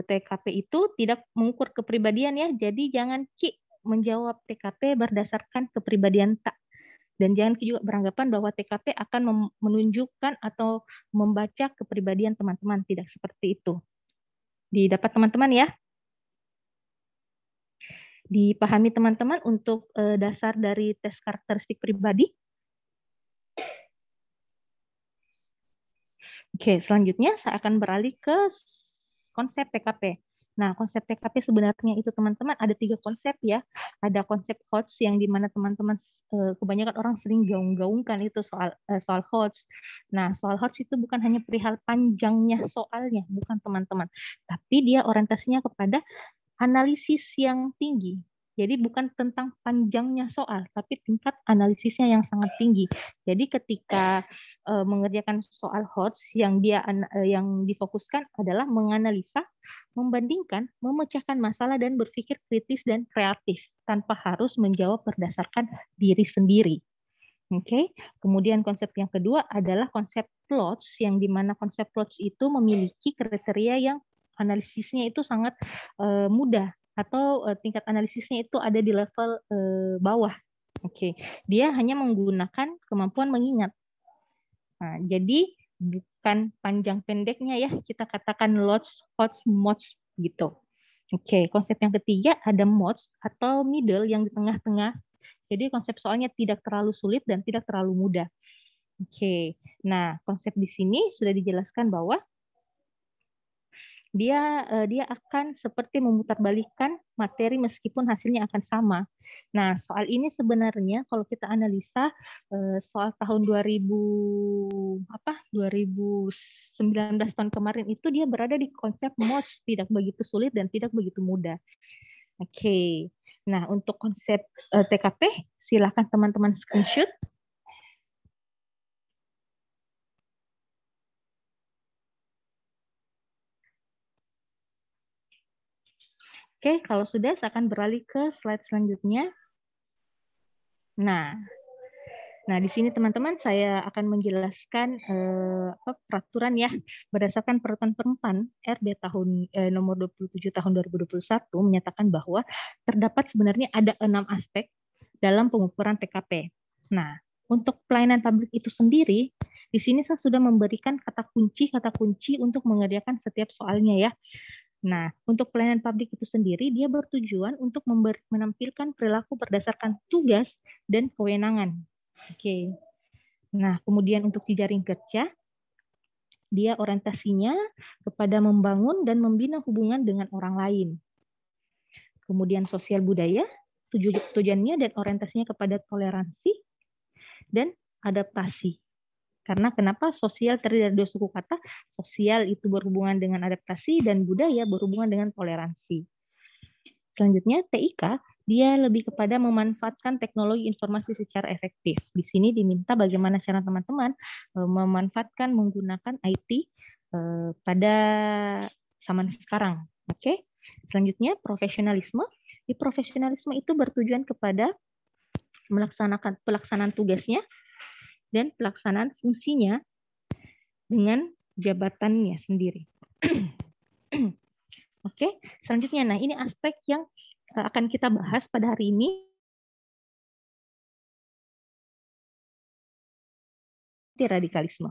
TKP itu tidak mengukur kepribadian ya. Jadi jangan menjawab TKP berdasarkan kepribadian tak. Dan jangan juga beranggapan bahwa TKP akan menunjukkan atau membaca kepribadian teman-teman. Tidak seperti itu. Didapat teman-teman ya. Dipahami teman-teman untuk dasar dari tes karakteristik pribadi. Oke, selanjutnya saya akan beralih ke konsep TKP. Nah, konsep TKP sebenarnya itu teman-teman ada 3 konsep ya. Ada konsep HOTS yang dimana teman-teman kebanyakan orang sering gaung-gaungkan itu soal HOTS. Nah, soal HOTS itu bukan hanya perihal panjangnya soalnya, bukan teman-teman. Tapi dia orientasinya kepada analisis yang tinggi. Jadi bukan tentang panjangnya soal, tapi tingkat analisisnya yang sangat tinggi. Jadi ketika mengerjakan soal HOTS yang yang difokuskan adalah menganalisa, membandingkan, memecahkan masalah dan berpikir kritis dan kreatif tanpa harus menjawab berdasarkan diri sendiri. Oke. Kemudian konsep yang kedua adalah konsep plots, yang dimana konsep plots itu memiliki kriteria yang analisisnya itu sangat mudah, atau tingkat analisisnya itu ada di level bawah. Oke, dia hanya menggunakan kemampuan mengingat. Nah, jadi bukan panjang pendeknya ya, kita katakan lots, HOTS, MOTS gitu. Oke, konsep yang ketiga ada MOTS atau middle yang di tengah-tengah. Jadi konsep soalnya tidak terlalu sulit dan tidak terlalu mudah. Oke, nah konsep di sini sudah dijelaskan bahwa dia akan seperti memutarbalikkan materi meskipun hasilnya akan sama. Nah, soal ini sebenarnya kalau kita analisa soal tahun 2019 tahun kemarin itu dia berada di konsep MOTS, tidak begitu sulit dan tidak begitu mudah. Oke. Nah, untuk konsep TKP silakan teman-teman screenshot. Oke, kalau sudah saya akan beralih ke slide selanjutnya. Nah, di sini teman-teman saya akan menjelaskan peraturan ya berdasarkan peraturan perempan RB tahun nomor 27 tahun 2021 menyatakan bahwa terdapat sebenarnya ada 6 aspek dalam pengukuran TKP. Nah, untuk pelayanan publik itu sendiri, di sini saya sudah memberikan kata kunci untuk mengerjakan setiap soalnya ya. Nah, untuk pelayanan publik itu sendiri, dia bertujuan untuk menampilkan perilaku berdasarkan tugas dan kewenangan. Oke. Nah, kemudian untuk jejaring kerja, dia orientasinya kepada membangun dan membina hubungan dengan orang lain. Kemudian sosial budaya, tujuannya dan orientasinya kepada toleransi dan adaptasi. Karena kenapa sosial terdiri dari 2 suku kata, sosial itu berhubungan dengan adaptasi dan budaya berhubungan dengan toleransi. Selanjutnya TIK, dia lebih kepada memanfaatkan teknologi informasi secara efektif. Di sini diminta bagaimana cara teman-teman memanfaatkan menggunakan IT pada zaman sekarang. Oke. Selanjutnya profesionalisme. Di profesionalisme itu bertujuan kepada pelaksanaan tugasnya dan pelaksanaan fungsinya dengan jabatannya sendiri. Oke, selanjutnya, nah ini aspek yang akan kita bahas pada hari ini. Anti-radikalisme.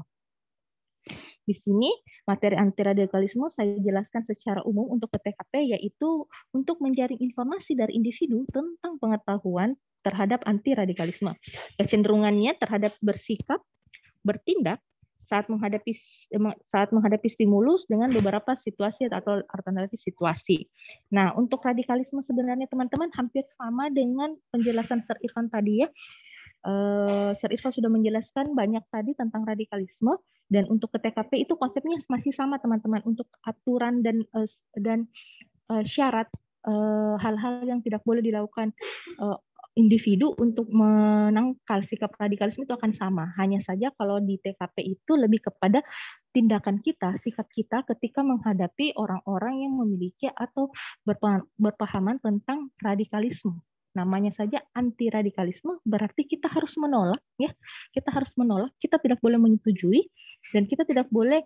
Di sini materi anti-radikalisme saya jelaskan secara umum untuk TKP, yaitu untuk menjaring informasi dari individu tentang pengetahuan terhadap anti-radikalisme. Kecenderungannya terhadap bersikap, bertindak saat menghadapi stimulus dengan beberapa situasi atau alternatif situasi. Nah, untuk radikalisme sebenarnya teman-teman hampir sama dengan penjelasan Sir Irfan tadi ya. Sir Irfan sudah menjelaskan banyak tadi tentang radikalisme, dan untuk ke TKP itu konsepnya masih sama teman-teman, untuk aturan dan syarat hal-hal yang tidak boleh dilakukan individu untuk menangkal sikap radikalisme itu akan sama. Hanya saja kalau di TKP itu lebih kepada tindakan kita, sikap kita ketika menghadapi orang-orang yang memiliki atau berpahaman tentang radikalisme. Namanya saja anti radikalisme, berarti kita harus menolak ya. Kita harus menolak, kita tidak boleh menyetujui dan kita tidak boleh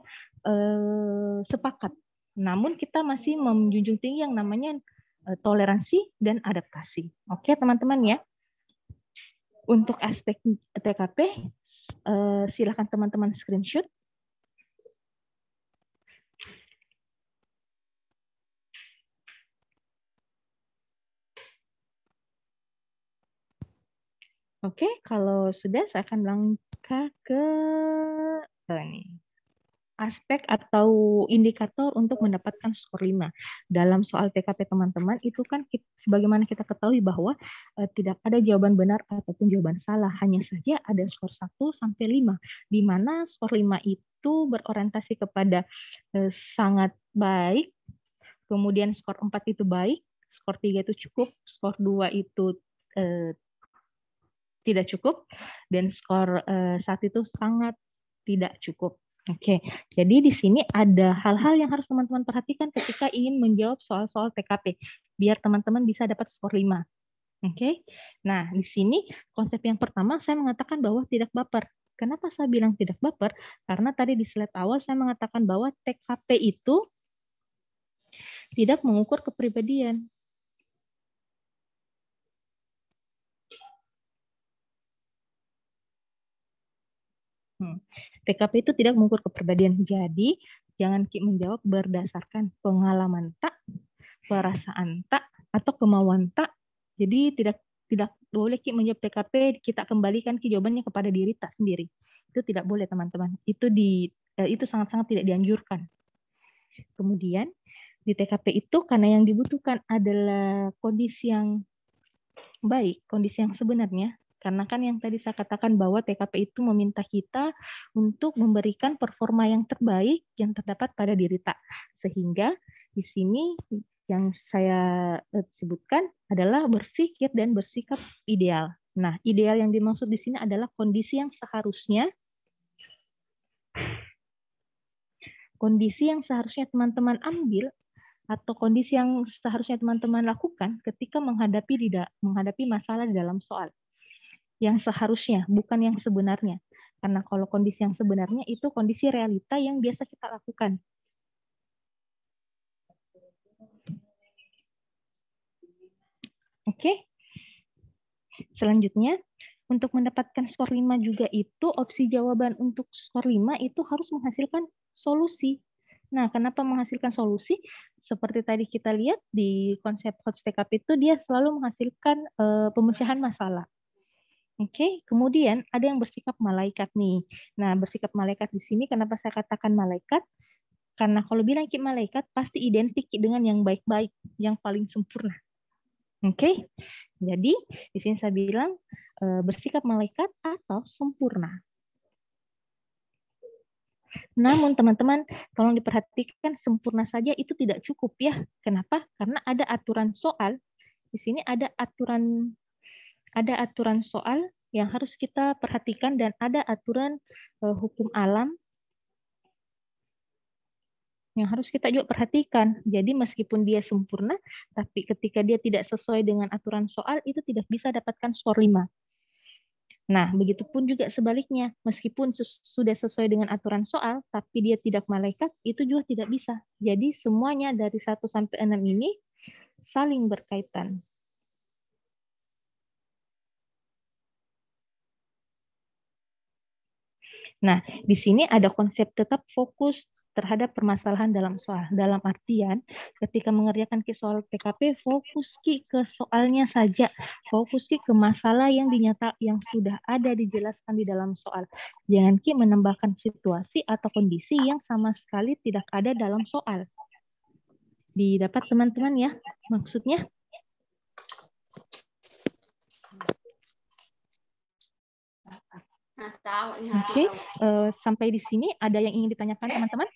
sepakat. Namun kita masih menjunjung tinggi yang namanya toleransi dan adaptasi. Oke, teman-teman ya. Untuk aspek TKP, silakan teman-teman screenshot. Oke, kalau sudah saya akan langkah ke ini. Aspek atau indikator untuk mendapatkan skor 5. Dalam soal TKP teman-teman, itu kan sebagaimana kita ketahui bahwa tidak ada jawaban benar ataupun jawaban salah. Hanya saja ada skor 1 sampai 5. Di mana skor 5 itu berorientasi kepada sangat baik, kemudian skor 4 itu baik, skor 3 itu cukup, skor 2 itu tidak cukup, dan skor 1 itu sangat tidak cukup. Oke, jadi di sini ada hal-hal yang harus teman-teman perhatikan ketika ingin menjawab soal-soal TKP, biar teman-teman bisa dapat skor 5. Oke, nah di sini konsep yang pertama saya mengatakan bahwa tidak baper. Kenapa saya bilang tidak baper? Karena tadi di slide awal saya mengatakan bahwa TKP itu tidak mengukur kepribadian. TKP itu tidak mengukur kepribadian. Jadi, jangan menjawab berdasarkan pengalaman tak, perasaan tak, atau kemauan tak. Jadi, tidak boleh menjawab TKP, kita kembalikan jawabannya kepada diri tak sendiri. Itu tidak boleh, teman-teman. Itu sangat-sangat tidak dianjurkan. Kemudian, di TKP itu karena yang dibutuhkan adalah kondisi yang baik, kondisi yang sebenarnya. Karena kan yang tadi saya katakan bahwa TKP itu meminta kita untuk memberikan performa yang terbaik yang terdapat pada diri tak. Sehingga di sini yang saya sebutkan adalah berpikir dan bersikap ideal. Nah, ideal yang dimaksud di sini adalah kondisi yang seharusnya teman-teman ambil atau kondisi yang seharusnya teman-teman lakukan ketika menghadapi masalah di dalam soal. Yang seharusnya, bukan yang sebenarnya. Karena kalau kondisi yang sebenarnya itu kondisi realita yang biasa kita lakukan. Oke. Selanjutnya, untuk mendapatkan skor 5 juga itu opsi jawaban untuk skor 5 itu harus menghasilkan solusi. Nah, kenapa menghasilkan solusi? Seperti tadi kita lihat di konsep HOTS TKP itu dia selalu menghasilkan pemecahan masalah. Oke, kemudian ada yang bersikap malaikat nih. Nah, bersikap malaikat di sini kenapa saya katakan malaikat? Karena kalau bilang malaikat pasti identik dengan yang baik-baik, yang paling sempurna. Oke, jadi di sini saya bilang bersikap malaikat atau sempurna. Namun teman-teman, tolong diperhatikan sempurna saja itu tidak cukup ya. Kenapa? Karena ada aturan soal. Di sini ada aturan soal yang harus kita perhatikan dan ada aturan hukum alam yang harus kita juga perhatikan. Jadi meskipun dia sempurna, tapi ketika dia tidak sesuai dengan aturan soal, itu tidak bisa dapatkan skor 5. Nah, begitupun juga sebaliknya. Meskipun sudah sesuai dengan aturan soal, tapi dia tidak malaikat, itu juga tidak bisa. Jadi semuanya dari 1 sampai 6 ini saling berkaitan. Nah, di sini ada konsep tetap fokus terhadap permasalahan dalam soal. Dalam artian, ketika mengerjakan soal TKP, fokus ke soalnya saja. Fokus ke masalah yang sudah ada dijelaskan di dalam soal. Jangan menambahkan situasi atau kondisi yang sama sekali tidak ada dalam soal. Didapat teman-teman ya, maksudnya? Oke, sampai di sini ada yang ingin ditanyakan teman-teman?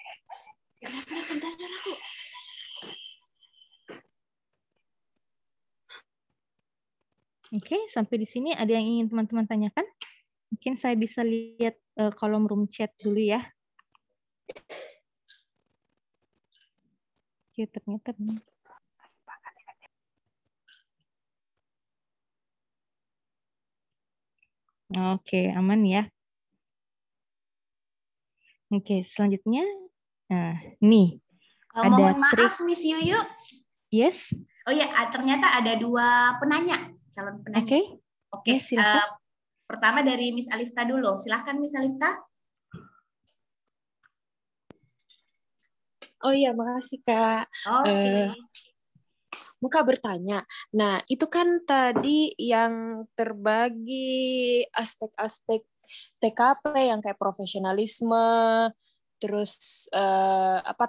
Oke, sampai di sini ada yang ingin teman-teman tanyakan? Mungkin saya bisa lihat kolom room chat dulu ya. Oke, ternyata. Oke, aman ya. Oke, selanjutnya. Nah, nih. Mohon maaf, Miss Yuyu. Yes. Oh ya, ternyata ada 2 penanya, calon penanya. Oke. Pertama dari Miss Alifta dulu. Silahkan Miss Alifta. Oh iya, makasih Kak. Muka bertanya. Nah, itu kan tadi yang terbagi aspek-aspek TKP yang kayak profesionalisme, terus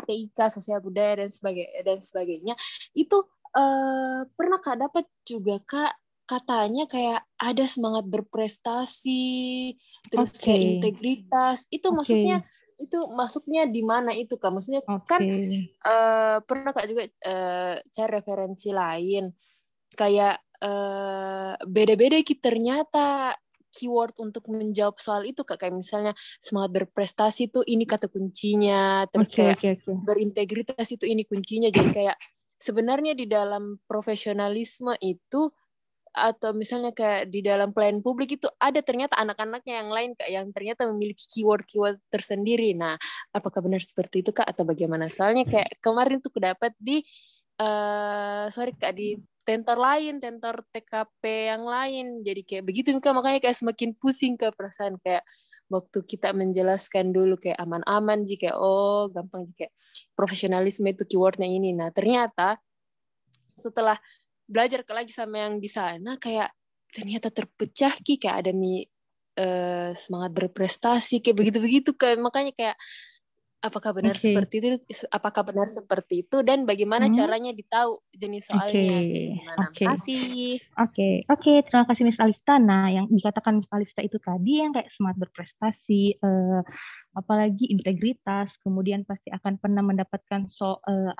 TIK, sosial budaya dan sebagainya. Itu pernah Kak dapat juga Kak katanya kayak ada semangat berprestasi, terus kayak integritas. Itu maksudnya itu masuknya di mana itu Kak? Maksudnya kan pernah Kak juga cari referensi lain kayak beda-beda ternyata keyword untuk menjawab soal itu Kak. Kayak misalnya semangat berprestasi itu ini kata kuncinya, terus kayak berintegritas itu ini kuncinya. Jadi kayak sebenarnya di dalam profesionalisme itu atau misalnya kayak di dalam pelayanan publik itu ada ternyata anak-anaknya yang lain Kak yang ternyata memiliki keyword-keyword tersendiri. Nah, apakah benar seperti itu Kak atau bagaimana? Soalnya kayak kemarin tuh kedapat di sorry Kak di tentor lain, tentor TKP yang lain. Jadi kayak begitu Kak, makanya kayak semakin pusing Kak perasaan kayak waktu kita menjelaskan dulu kayak aman-aman jika oh gampang jika profesionalisme itu keywordnya ini. Nah, ternyata setelah belajar lagi sama yang di sana kayak ternyata terpecah kayak ada semangat berprestasi kayak begitu-begitu kayak makanya kayak apakah benar seperti itu dan bagaimana caranya ditahu jenis soalnya gimana. Kasih. Terima kasih Miss Alista. Nah, yang dikatakan Miss Alista itu tadi yang kayak semangat berprestasi, apalagi integritas, kemudian pasti akan pernah mendapatkan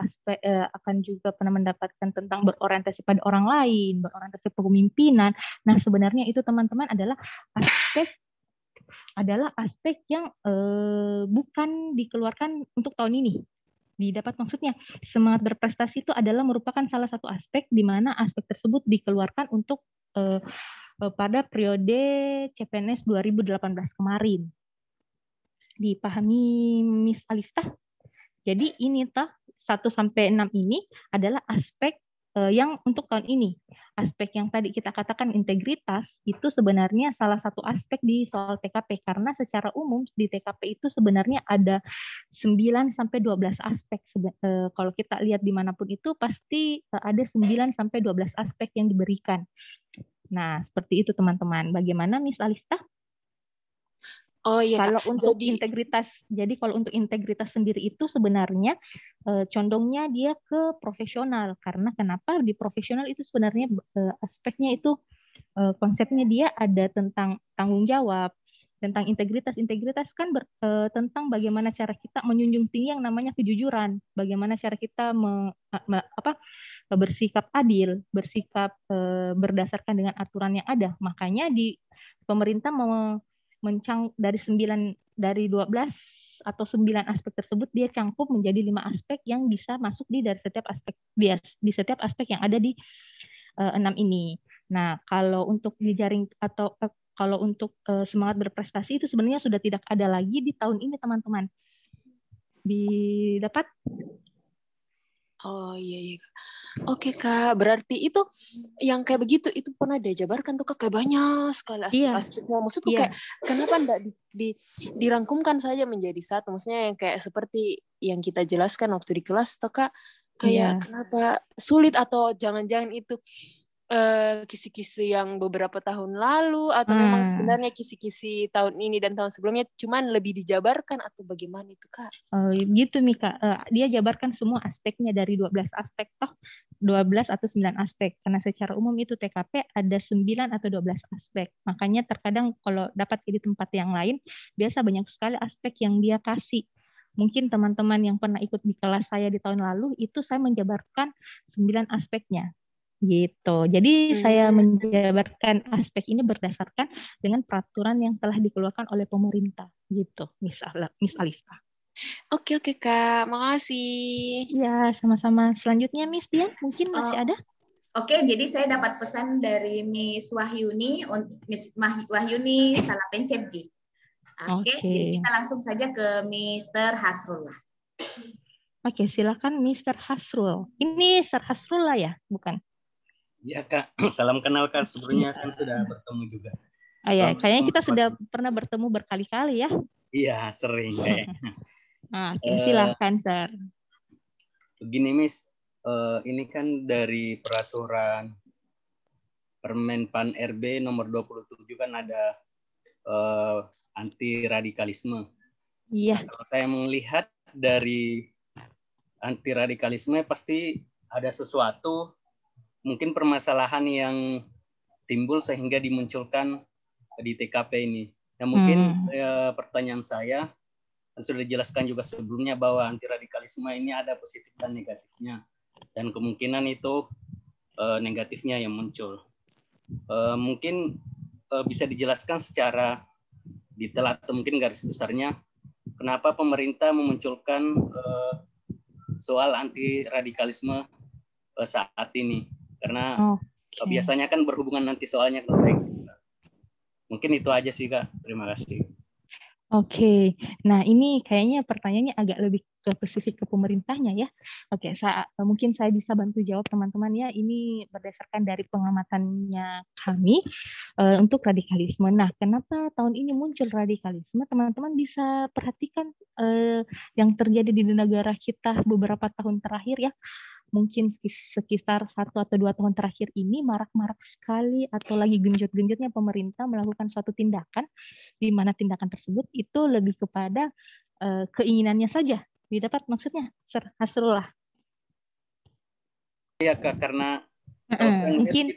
aspek akan juga pernah mendapatkan tentang berorientasi pada orang lain, berorientasi kepemimpinan. Nah, sebenarnya itu teman-teman adalah aspek yang bukan dikeluarkan untuk tahun ini. Didapat maksudnya, semangat berprestasi itu adalah merupakan salah satu aspek di mana aspek tersebut dikeluarkan untuk pada periode CPNS 2018 kemarin. Dipahami Miss Alista? Jadi ini 1-6 ini adalah aspek yang untuk tahun ini. Aspek yang tadi kita katakan integritas itu sebenarnya salah satu aspek di soal TKP karena secara umum di TKP itu sebenarnya ada 9-12 aspek. Kalau kita lihat dimanapun itu pasti ada 9-12 aspek yang diberikan. Nah, seperti itu teman-teman. Bagaimana Miss Alista? Oh iya kalau Kak. untuk integritas, jadi kalau untuk integritas sendiri itu sebenarnya condongnya dia ke profesional karena kenapa di profesional itu sebenarnya aspeknya itu konsepnya dia ada tentang tanggung jawab, tentang integritas kan tentang bagaimana cara kita menjunjung tinggi yang namanya kejujuran, bagaimana cara kita bersikap adil, bersikap berdasarkan dengan aturan yang ada. Makanya di pemerintah dari 12 atau 9 aspek tersebut dia cangkup menjadi 5 aspek yang bisa masuk dari setiap aspek di setiap aspek yang ada di 6 ini. Nah, kalau untuk jejaring atau kalau untuk semangat berprestasi itu sebenarnya sudah tidak ada lagi di tahun ini teman-teman. Didapat? Oh iya. Oke Kak, berarti itu yang kayak begitu itu pernah dijabarkan tuh Kak, kayak banyak sekali aspek-aspeknya. Maksudku kayak kenapa enggak dirangkumkan saja menjadi satu? Maksudnya yang kayak seperti yang kita jelaskan waktu di kelas tuh Kak, kayak kenapa sulit atau jangan-jangan itu kisi-kisi yang beberapa tahun lalu atau memang sebenarnya kisi-kisi tahun ini dan tahun sebelumnya cuman lebih dijabarkan atau bagaimana itu Kak? Gitu Mika, dia jabarkan semua aspeknya dari 12 aspek 12 atau 9 aspek karena secara umum itu TKP ada 9 atau 12 aspek. Makanya terkadang kalau dapat di tempat yang lain biasa banyak sekali aspek yang dia kasih. Mungkin teman-teman yang pernah ikut di kelas saya di tahun lalu itu saya menjabarkan 9 aspeknya. Gitu. Jadi saya menjabarkan aspek ini berdasarkan dengan peraturan yang telah dikeluarkan oleh pemerintah. Gitu, Miss Alista. Oke Kak, makasih. Ya, sama-sama. Selanjutnya Miss Dian, mungkin masih ada? Oke, jadi saya dapat pesan dari Miss Wahyuni. Miss Wahyuni salah pencet Ji. Oke, jadi kita langsung saja ke Mr. Hasrul. Oke, silakan Mr. Hasrul. Ini Mr. Hasrul lah ya, bukan? Ya Kak, salam kenal Kak. Sebelumnya kan sudah bertemu juga. Ya, kayaknya kita sudah pernah bertemu berkali-kali ya. Iya, sering kayaknya. Silahkan, Sir. Begini, Miss. Ini kan dari peraturan Permenpan RB nomor 27 kan ada anti radikalisme. Iya. Nah, kalau saya melihat dari anti radikalisme pasti ada sesuatu, mungkin permasalahan yang timbul sehingga dimunculkan di TKP ini. Nah, mungkin pertanyaan saya, Dan sudah dijelaskan juga sebelumnya bahwa anti radikalisme ini ada positif dan negatifnya. Dan kemungkinan itu negatifnya yang muncul. Mungkin bisa dijelaskan secara detail atau mungkin garis besarnya kenapa pemerintah memunculkan soal anti radikalisme saat ini. Karena biasanya kan berhubungan nanti soalnya ke baik. Mungkin itu aja sih Kak. Terima kasih. Oke, nah ini kayaknya pertanyaannya agak lebih ke spesifik ke pemerintahnya ya. Oke, mungkin saya bisa bantu jawab teman-teman ya. Ini berdasarkan dari pengamatannya kami untuk radikalisme. Nah, kenapa tahun ini muncul radikalisme? Teman-teman bisa perhatikan yang terjadi di negara kita beberapa tahun terakhir ya. Mungkin sekitar 1 atau 2 tahun terakhir ini marak-marak sekali atau lagi genjot-genjotnya pemerintah melakukan suatu tindakan di mana tindakan tersebut itu lebih kepada keinginannya saja didapat, maksudnya Hasrullah. Iya Kak, karena mungkin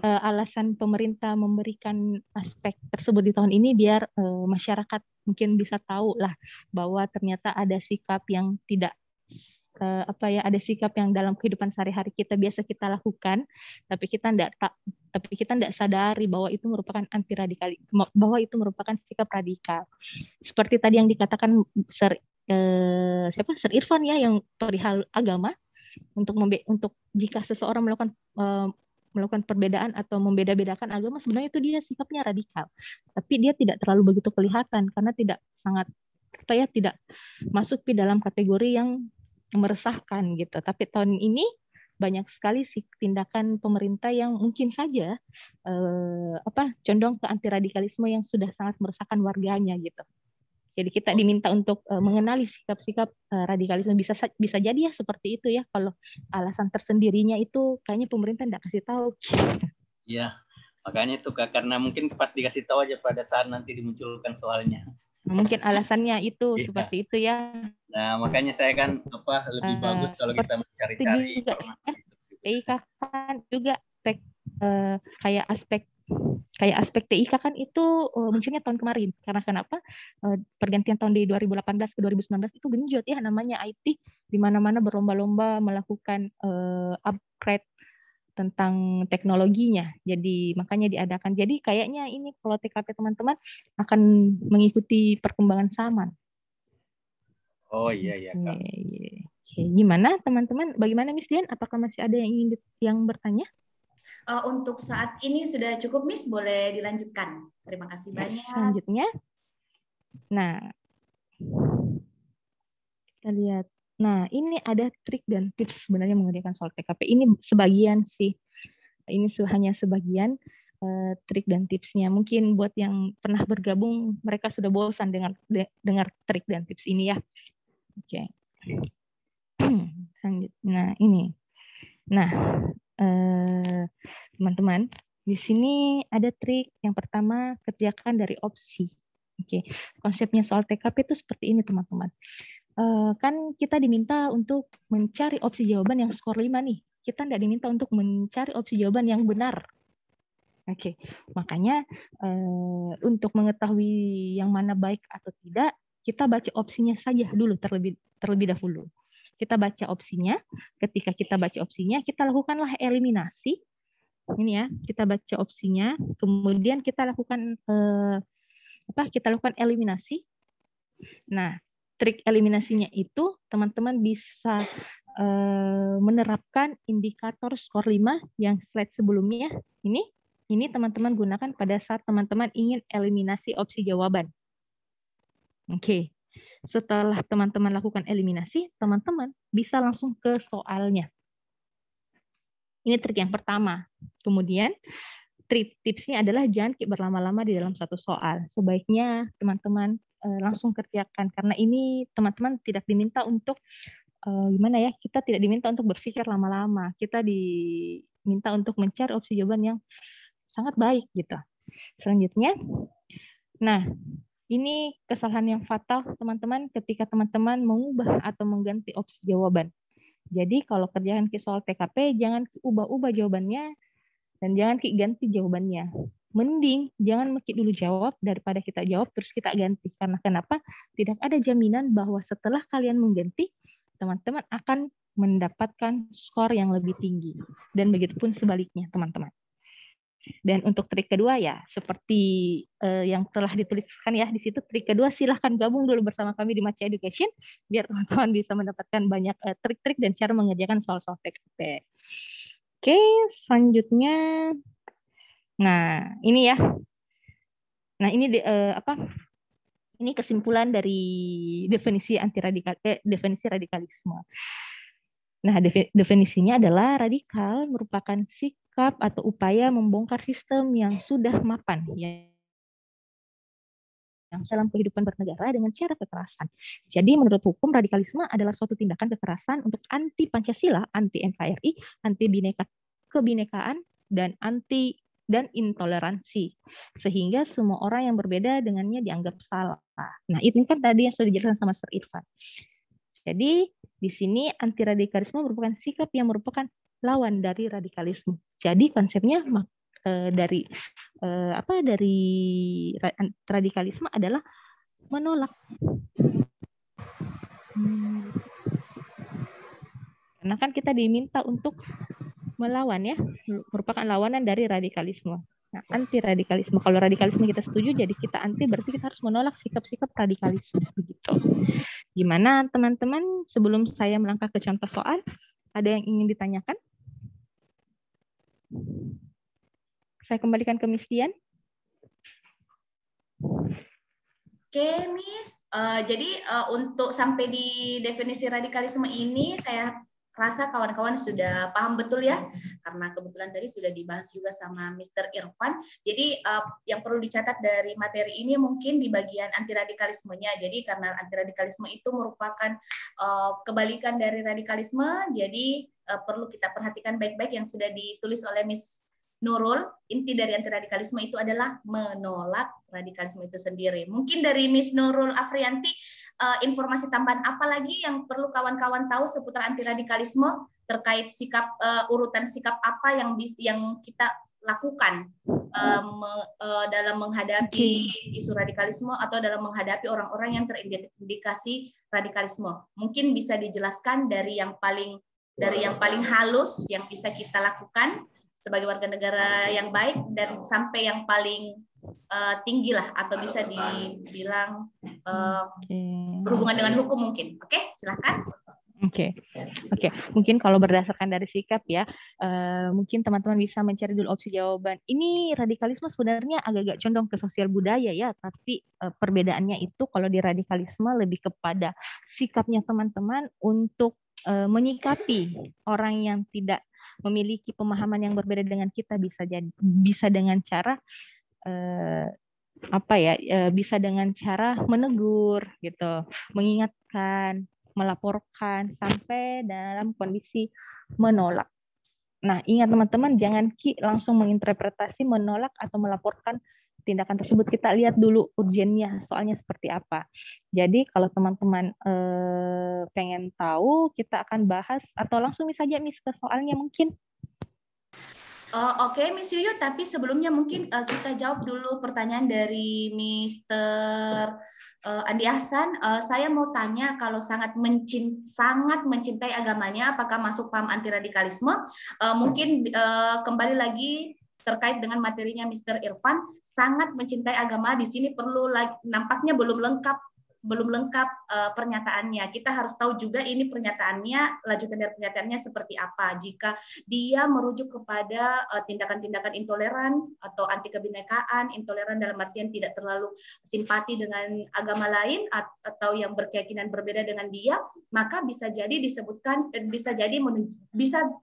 alasan pemerintah memberikan aspek tersebut di tahun ini biar masyarakat mungkin bisa tahu lah bahwa ternyata ada sikap yang tidak ada sikap yang dalam kehidupan sehari-hari kita biasa kita lakukan, tapi kita tidak sadari bahwa itu merupakan anti radikal, bahwa itu merupakan sikap radikal. Seperti tadi yang dikatakan Sir Irfan ya, yang perihal agama, untuk jika seseorang melakukan perbedaan atau membeda-bedakan agama, sebenarnya itu dia sikapnya radikal, tapi dia tidak terlalu begitu kelihatan karena tidak masuk di dalam kategori yang meresahkan gitu. Tapi tahun ini banyak sekali tindakan pemerintah yang mungkin saja condong ke anti radikalisme yang sudah sangat meresahkan warganya gitu. Jadi kita diminta untuk mengenali sikap-sikap radikalisme, bisa jadi ya seperti itu ya. Kalau alasan tersendirinya itu kayaknya pemerintah tidak kasih tahu. Iya, makanya itu Kak, karena mungkin pas dikasih tahu aja pada saat nanti dimunculkan soalnya. Mungkin alasannya itu seperti itu ya. Nah, makanya saya kan lebih bagus kalau kita mencari-cari informasi. TIK kan juga kayak aspek TIK kan itu munculnya tahun kemarin. Karena kenapa? Pergantian tahun di 2018 ke 2019 itu genjot ya namanya IT, di mana-mana berlomba-lomba melakukan upgrade tentang teknologinya. Jadi makanya diadakan. Jadi kayaknya ini kalau TKP teman-teman akan mengikuti perkembangan zaman. Oh iya Kak. Oke. Gimana teman-teman? Bagaimana Miss Dian? Apakah masih ada yang bertanya? Untuk saat ini sudah cukup Miss, boleh dilanjutkan. Terima kasih banyak. Selanjutnya. Nah, kita lihat. Nah, ini ada trik dan tips sebenarnya mengerjakan soal TKP. Ini sebagian sih. Ini hanya sebagian trik dan tipsnya. Mungkin buat yang pernah bergabung, mereka sudah bosan dengar trik dan tips ini ya. Oke. Nah, ini. Nah, teman-teman, di sini ada trik. Yang pertama, kerjakan dari opsi. Oke. Konsepnya soal TKP itu seperti ini, teman-teman. Kan kita diminta untuk mencari opsi jawaban yang skor 5 nih. Kita tidak diminta untuk mencari opsi jawaban yang benar. Oke, makanya untuk mengetahui yang mana baik atau tidak, kita baca opsinya saja dulu terlebih dahulu. Kita baca opsinya. Ketika kita baca opsinya, kita lakukanlah eliminasi. Ini ya, kita baca opsinya, kemudian kita lakukan eliminasi. Nah, trik eliminasinya itu teman-teman bisa menerapkan indikator skor 5 yang slide sebelumnya. Ini teman-teman gunakan pada saat teman-teman ingin eliminasi opsi jawaban. Oke. Setelah teman-teman lakukan eliminasi, teman-teman bisa langsung ke soalnya. Ini trik yang pertama. Kemudian tipsnya adalah jangan berlama-lama di dalam satu soal. Sebaiknya teman-teman langsung kerjakan, karena ini teman-teman tidak diminta untuk kita tidak diminta untuk berpikir lama-lama. Kita diminta untuk mencari opsi jawaban yang sangat baik gitu. Selanjutnya, nah ini kesalahan yang fatal teman-teman ketika teman-teman mengubah atau mengganti opsi jawaban. Jadi kalau kerjakan soal TKP jangan ubah-ubah jawabannya dan jangan ganti jawabannya. mending jangan Meki dulu jawab daripada kita jawab terus kita ganti. Karena kenapa? Tidak ada jaminan bahwa setelah kalian mengganti, teman-teman akan mendapatkan skor yang lebih tinggi. Dan begitu pun sebaliknya, teman-teman. Dan untuk trik kedua ya, seperti yang telah dituliskan ya di situ, trik kedua silahkan gabung dulu bersama kami di Macha Education, biar teman-teman bisa mendapatkan banyak trik-trik dan cara mengerjakan soal-soal TKP. Oke, selanjutnya. Nah, ini ya. Nah, ini ini kesimpulan dari definisi definisi radikalisme. Nah, definisinya adalah radikal merupakan sikap atau upaya membongkar sistem yang sudah mapan yang dalam kehidupan bernegara dengan cara kekerasan. Jadi menurut hukum radikalisme adalah suatu tindakan kekerasan untuk anti Pancasila, anti NKRI, anti kebinekaan dan intoleransi, sehingga semua orang yang berbeda dengannya dianggap salah. Nah, ini kan tadi yang sudah dijelaskan sama Sir Irfan. Jadi di sini anti radikalisme merupakan sikap yang merupakan lawan dari radikalisme. Jadi konsepnya dari radikalisme adalah menolak. Karena kan kita diminta untuk melawan ya, merupakan lawanan dari radikalisme. Nah, anti radikalisme. Kalau radikalisme kita setuju, jadi kita anti, berarti kita harus menolak sikap-sikap radikalisme. Begitu. Gimana teman-teman? Sebelum saya melangkah ke contoh soal, ada yang ingin ditanyakan? Saya kembalikan ke Miss Dian. Oke, Miss. Jadi untuk sampai di definisi radikalisme ini, saya rasa kawan-kawan sudah paham betul ya, karena kebetulan tadi sudah dibahas juga sama Mr. Irfan. Jadi yang perlu dicatat dari materi ini mungkin di bagian anti radikalismenya. Jadi karena anti radikalisme itu merupakan kebalikan dari radikalisme, jadi perlu kita perhatikan baik-baik yang sudah ditulis oleh Miss Nurul. Inti dari anti radikalisme itu adalah menolak radikalisme itu sendiri. Mungkin dari Miss Nurul Afrianti, informasi tambahan apa lagi yang perlu kawan-kawan tahu seputar anti radikalisme, terkait sikap urutan sikap apa yang kita lakukan dalam menghadapi isu radikalisme atau dalam menghadapi orang-orang yang terindikasi radikalisme. Mungkin bisa dijelaskan dari yang paling halus yang bisa kita lakukan sebagai warga negara yang baik dan sampai yang paling tinggi lah, atau bisa dibilang berhubungan dengan hukum mungkin. Oke, silakan. Oke. Mungkin kalau berdasarkan dari sikap ya, mungkin teman-teman bisa mencari dulu opsi jawaban. Ini radikalisme sebenarnya agak-agak condong ke sosial budaya ya, tapi perbedaannya itu kalau di radikalisme lebih kepada sikapnya teman-teman untuk menyikapi orang yang tidak memiliki pemahaman yang berbeda dengan kita, bisa dengan cara bisa dengan cara menegur gitu, mengingatkan, melaporkan sampai dalam kondisi menolak. Nah, ingat teman-teman, jangan langsung menginterpretasi menolak atau melaporkan tindakan tersebut. Kita lihat dulu urgennya, soalnya seperti apa. Jadi kalau teman-teman pengen tahu, kita akan bahas atau langsung saja Miss ke soalnya mungkin. Oke, Miss Yuyu, tapi sebelumnya mungkin kita jawab dulu pertanyaan dari Mr. Andi Ahsan. Saya mau tanya, kalau sangat mencintai agamanya, apakah masuk paham anti radikalisme? Mungkin kembali lagi terkait dengan materinya Mr. Irfan, sangat mencintai agama di sini nampaknya belum lengkap pernyataannya. Kita harus tahu juga ini pernyataannya, lanjutan dari pernyataannya seperti apa. Jika dia merujuk kepada tindakan-tindakan intoleran atau anti kebinekaan, intoleran dalam artian tidak terlalu simpati dengan agama lain atau yang berkeyakinan berbeda dengan dia, maka bisa jadi disebutkan, bisa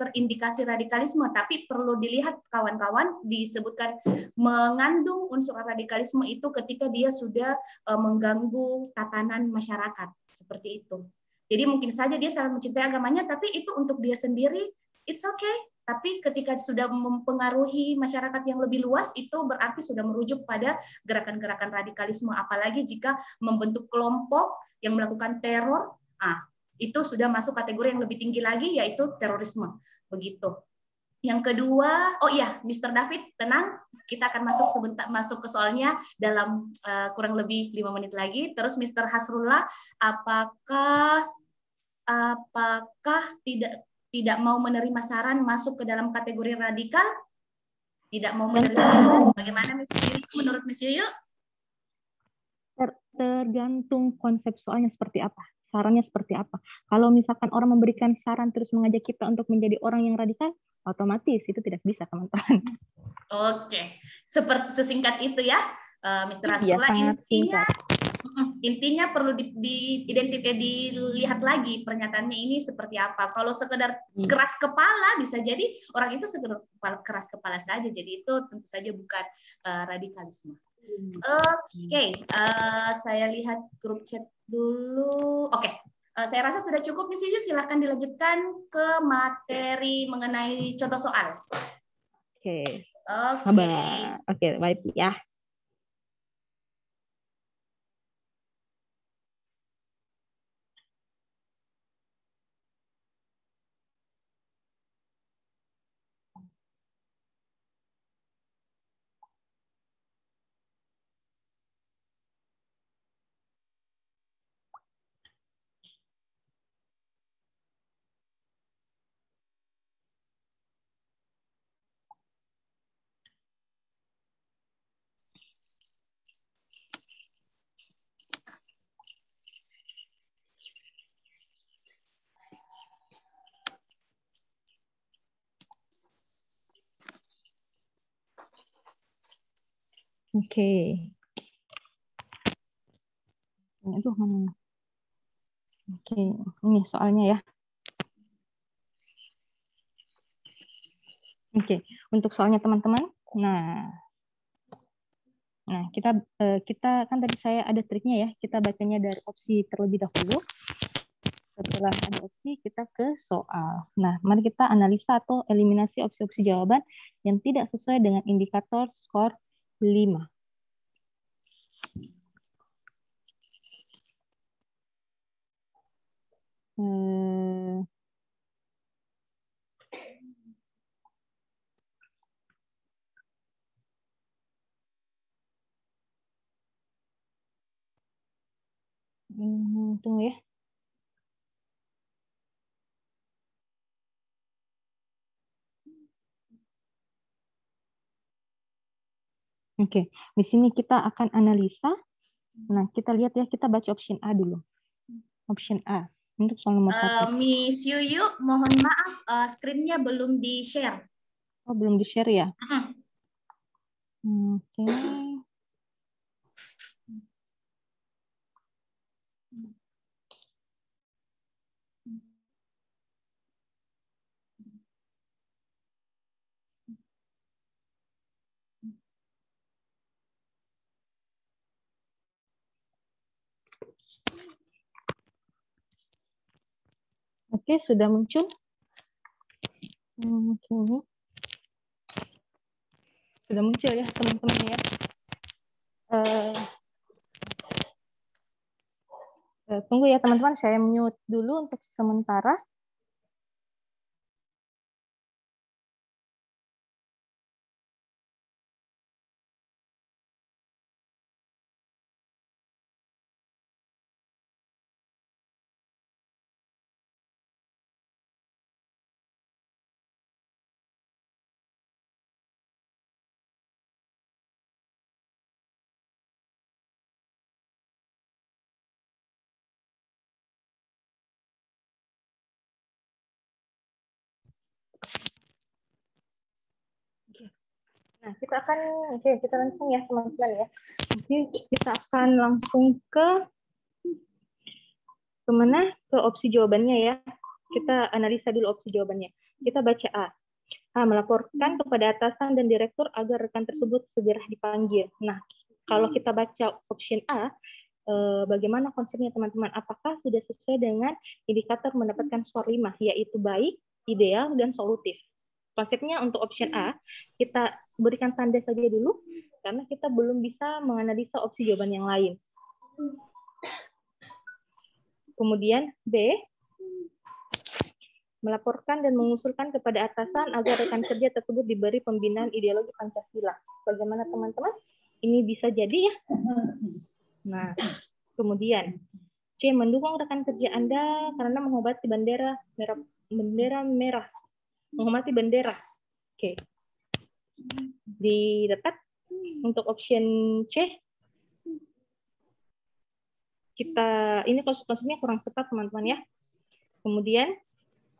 terindikasi radikalisme. Tapi perlu dilihat kawan-kawan, disebutkan mengandung unsur radikalisme itu ketika dia sudah mengganggu tatanan masyarakat, seperti itu. Jadi mungkin saja dia sangat mencintai agamanya, tapi itu untuk dia sendiri, it's okay. Tapi ketika sudah mempengaruhi masyarakat yang lebih luas, itu berarti sudah merujuk pada gerakan-gerakan radikalisme. Apalagi jika membentuk kelompok yang melakukan teror, itu sudah masuk kategori yang lebih tinggi lagi, yaitu terorisme. Begitu. Yang kedua, oh iya, Mr. David, tenang, kita akan masuk ke soalnya dalam kurang lebih 5 menit lagi. Terus Mr. Hasrullah, apakah tidak mau menerima saran masuk ke dalam kategori radikal? Tidak mau menerima saran? Bagaimana menurut Miss Yuyu? Tergantung konsep soalnya seperti apa, sarannya seperti apa. Kalau misalkan orang memberikan saran terus mengajak kita untuk menjadi orang yang radikal, otomatis itu tidak bisa, teman-teman. Oke, seperti sesingkat itu ya, Mr. Iya, Hasrullah. singkat. Intinya perlu dilihat lagi pernyataannya ini seperti apa. Kalau sekedar keras kepala, bisa jadi orang itu sekedar keras kepala saja. Jadi itu tentu saja bukan radikalisme. Oke, saya lihat grup chat dulu. Oke, saya rasa sudah cukup, Miss Yuyu. Silakan dilanjutkan ke materi mengenai contoh soal. Oke. Oke. Oke, baik ya. Oke. Oke, ini soalnya ya. Oke, untuk soalnya teman-teman. Nah, kita kan tadi saya ada triknya ya. Kita bacanya dari opsi terlebih dahulu. Setelah ada opsi, kita ke soal. Nah, mari kita analisa atau eliminasi opsi-opsi jawaban yang tidak sesuai dengan indikator skor 5. Tunggu ya. Oke, di sini kita akan analisa. Nah, kita lihat ya, kita baca option A dulu. Option A untuk soal nomor 1. Miss Yuyu, mohon maaf, screen-nya belum di-share. Oh, belum di-share ya? Oke. Oke, sudah muncul. Sudah muncul ya, teman-teman ya. Tunggu ya, teman-teman. Saya mute dulu untuk sementara. Nah, kita langsung ya teman-teman ya. Kita akan langsung ke mana? Ke opsi jawabannya ya. Kita analisa dulu opsi jawabannya. Kita baca A. A, melaporkan kepada atasan dan direktur agar rekan tersebut segera dipanggil. Nah, kalau kita baca option A, bagaimana konsepnya teman-teman? Apakah sudah sesuai dengan indikator mendapatkan skor 5, yaitu baik, ideal, dan solutif? Konsepnya untuk option A, kita berikan tanda saja dulu, karena kita belum bisa menganalisa opsi jawaban yang lain. Kemudian B, melaporkan dan mengusulkan kepada atasan agar rekan kerja tersebut diberi pembinaan ideologi Pancasila. Bagaimana teman-teman? Ini bisa jadi ya. Nah, kemudian C. Mendukung rekan kerja Anda karena menghormati bendera merah. Menghormati bendera. Oke. Didapat untuk option C. Ini konsumsinya kurang tepat teman-teman ya. Kemudian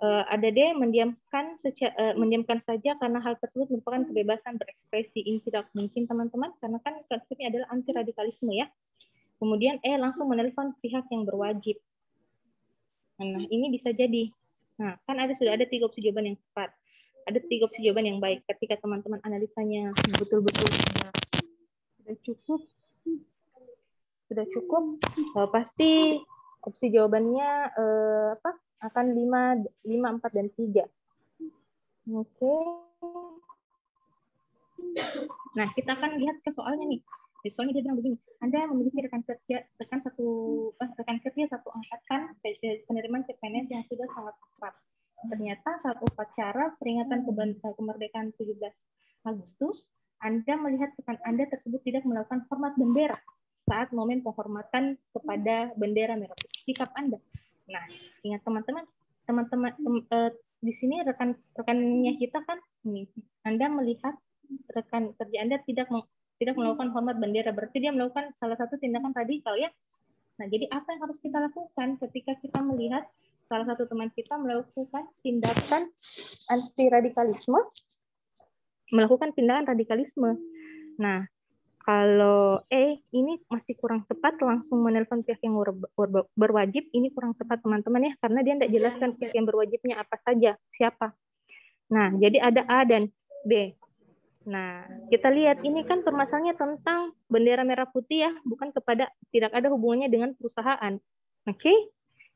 ada D, mendiamkan saja karena hal tersebut merupakan kebebasan berekspresi. Ini tidak mungkin teman-teman karena kan konsepnya adalah anti radikalisme ya. Kemudian E, langsung menelpon pihak yang berwajib. Nah, ini bisa jadi. Nah, kan sudah ada 3 opsi jawaban yang tepat. Ada 3 opsi jawaban yang baik. Ketika teman-teman analisanya betul-betul sudah cukup, pasti opsi jawabannya akan 5, 4, dan 3. Oke. Nah, kita akan lihat ke soalnya nih. Soalnya dia bilang begini, Anda memiliki rekan kerja satu angkatan penerimaan CPNS yang sudah sangat akrab. Ternyata saat upacara peringatan kemerdekaan 17 Agustus, Anda melihat rekan Anda tersebut tidak melakukan hormat bendera saat momen penghormatan kepada bendera merah putih. Sikap Anda. Nah, ingat teman-teman, di sini rekannya kita kan ini, Anda melihat rekan kerja Anda tidak melakukan hormat bendera, berarti dia melakukan salah satu tindakan radikal ya. Nah, jadi apa yang harus kita lakukan ketika kita melihat salah satu teman kita melakukan tindakan anti radikalisme, melakukan tindakan radikalisme. Nah, kalau ini masih kurang tepat, langsung menelpon pihak yang berwajib, ini kurang tepat teman-teman ya, karena dia tidak jelaskan pihak yang berwajibnya apa saja, siapa. Nah, jadi ada A dan B. Nah, kita lihat ini kan permasalahannya tentang bendera merah putih ya, bukan tidak ada hubungannya dengan perusahaan. Oke?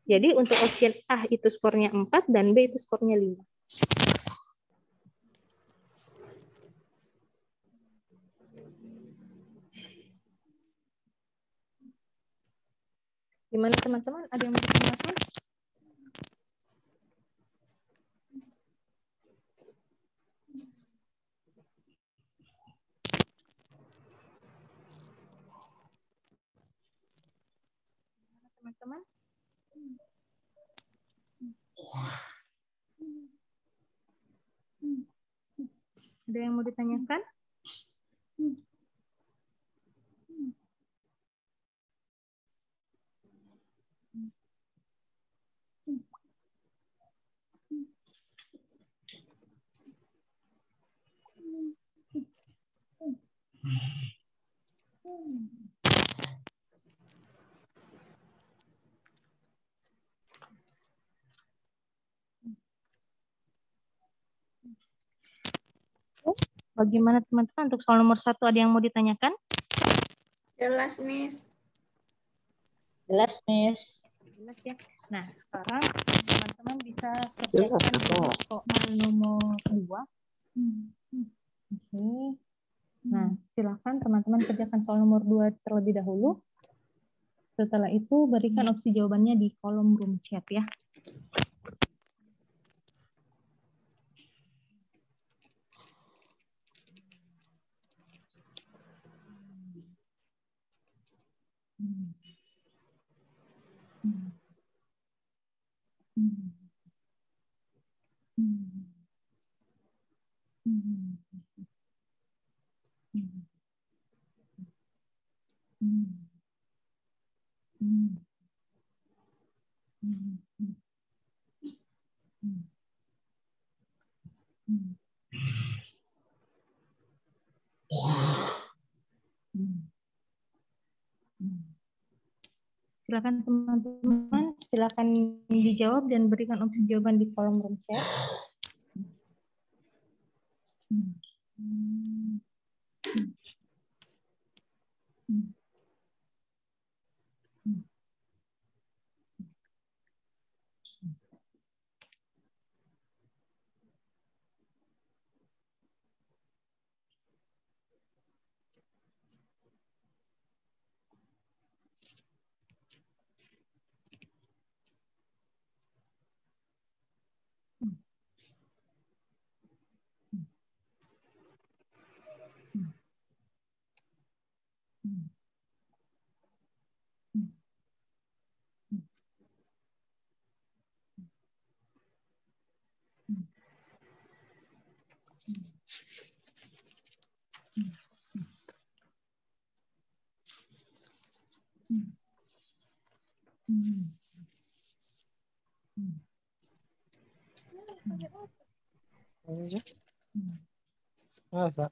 Jadi untuk option A itu skornya 4 dan B itu skornya 5. Gimana teman-teman? Ada yang mau ditanyakan? Teman-teman? Ada yang mau ditanyakan? Bagaimana teman-teman untuk soal nomor 1 ada yang mau ditanyakan? Jelas, Miss. Jelas, Miss. Jelas ya. Nah, sekarang teman-teman bisa kerjakan dulu soal nomor 2. Oke. Nah, silakan teman-teman kerjakan soal nomor 2 terlebih dahulu. Setelah itu berikan opsi jawabannya di kolom room chat ya. Silakan teman-teman, silakan dijawab dan berikan opsi jawaban di kolom room chat. Masa?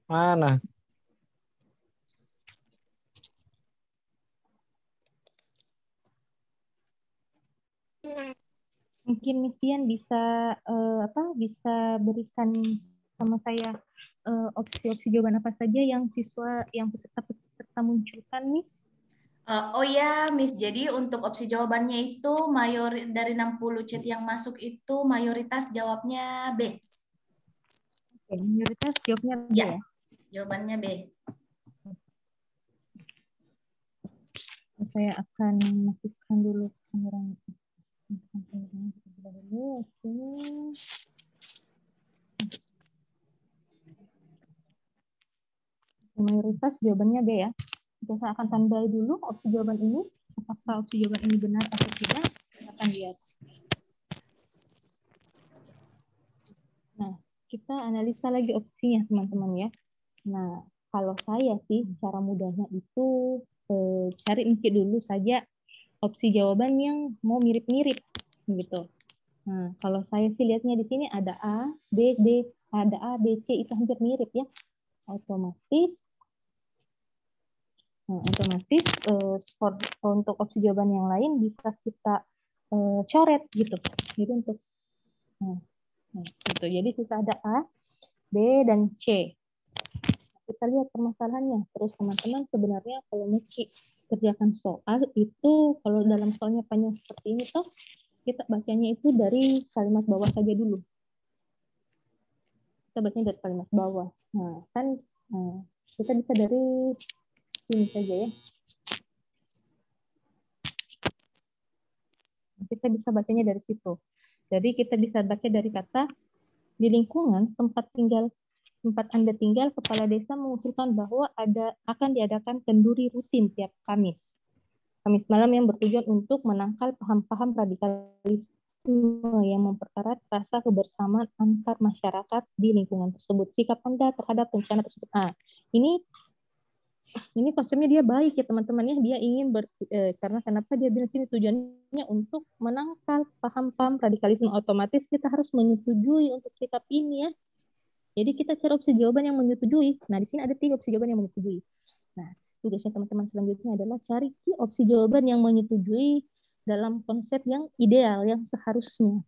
Mana? Mungkin Miss Dian bisa bisa berikan sama saya opsi-opsi jawaban apa saja yang peserta munculkan, Miss? Oh ya, Miss. Jadi untuk opsi jawabannya itu dari 60 chat yang masuk itu mayoritas jawabnya B. Oke, mayoritas jawabnya B ya? Jawabannya B. Saya akan masukkan dulu kamera. Oke. Mayoritas jawabannya B ya. Jadi saya akan tandai dulu opsi jawaban ini. Apakah opsi jawaban ini benar atau tidak? Kita akan lihat. Nah, kita analisa lagi opsinya teman-teman ya. Nah, kalau saya sih cara mudahnya itu cari dulu saja opsi jawaban yang mau mirip-mirip gitu. Nah, kalau saya sih lihatnya di sini ada A, B, ada A, B, C itu hampir mirip ya. Otomatis untuk opsi jawaban yang lain bisa kita coret gitu. Jadi untuk gitu. Jadi sisa ada A, B, dan C. Kita lihat permasalahannya. Terus teman-teman sebenarnya kalau mau kerjakan soal itu kalau dalam soalnya panjang seperti ini toh kita bacanya itu dari kalimat bawah saja dulu. Kita bacanya dari kalimat bawah. Nah, kan kita bisa dari sini saja ya. Kita bisa bacanya dari situ. Jadi kita bisa baca dari kata di lingkungan tempat Anda tinggal, kepala desa mengusulkan bahwa akan diadakan kenduri rutin tiap Kamis malam yang bertujuan untuk menangkal paham-paham radikalisme yang mempererat rasa kebersamaan antar masyarakat di lingkungan tersebut. Sikap Anda terhadap rencana tersebut. Ini konsepnya dia baik ya teman-teman ya. Dia ingin karena kenapa dia bilang sini tujuannya untuk menangkal paham-paham radikalisme, otomatis kita harus menyetujui untuk sikap ini ya. Jadi kita cari opsi jawaban yang menyetujui. Nah, di sini ada 3 opsi jawaban yang menyetujui. Nah, tugasnya teman-teman selanjutnya adalah cari opsi jawaban yang menyetujui dalam konsep yang ideal, yang seharusnya.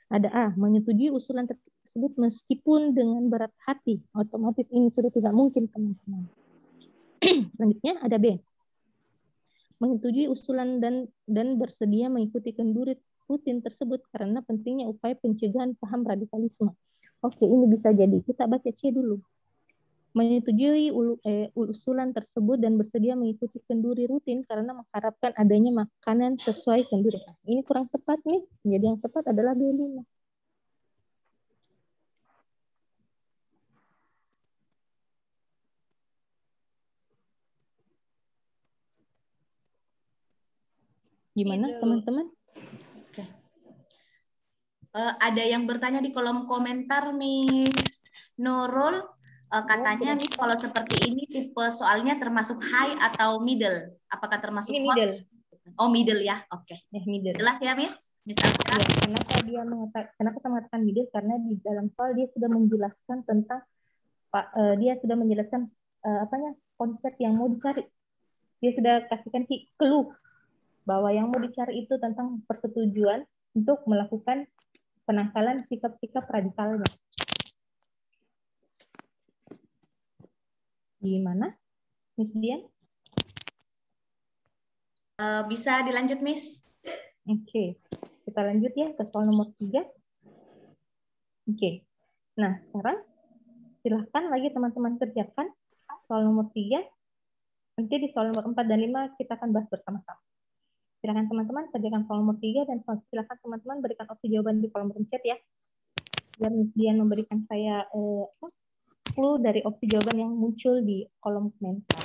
Ada A, menyetujui usulan tersebut meskipun dengan berat hati. Otomatis ini sudah tidak mungkin, teman-teman. Selanjutnya ada B, menyetujui usulan dan bersedia mengikuti kenduri rutin tersebut karena pentingnya upaya pencegahan paham radikalisme. Oke, ini bisa jadi. Kita baca C dulu. Menyetujui usulan tersebut dan bersedia mengikuti kenduri rutin karena mengharapkan adanya makanan sesuai kenduri. Ini kurang tepat nih. Jadi yang tepat adalah B5. Gimana teman-teman? Oke. Ada yang bertanya di kolom komentar, Miss Nurul. Katanya Miss kalau seperti ini tipe soalnya termasuk high atau middle? Apakah termasuk ini hot? Middle. Oh, middle ya. Oke. Middle. Jelas ya, Miss? Miss Alfira? Ya, kenapa kita mengatakan middle? Karena di dalam soal dia sudah menjelaskan tentang konsep yang mau dicari. Dia sudah kasihkan clue bahwa yang mau dicari itu tentang persetujuan untuk melakukan penangkalan sikap-sikap radikalnya. Gimana, Miss Dian? Bisa dilanjut, Miss? Oke. Kita lanjut ya ke soal nomor 3. Oke. Nah, sekarang silahkan lagi teman-teman kerjakan soal nomor 3. Nanti di soal nomor 4 dan 5 kita akan bahas bersama-sama. Silakan teman-teman kerjakan soal nomor 3 dan silakan teman-teman berikan opsi jawaban di kolom chat ya. Biar Dian memberikan saya clue dari opsi jawaban yang muncul di kolom komentar.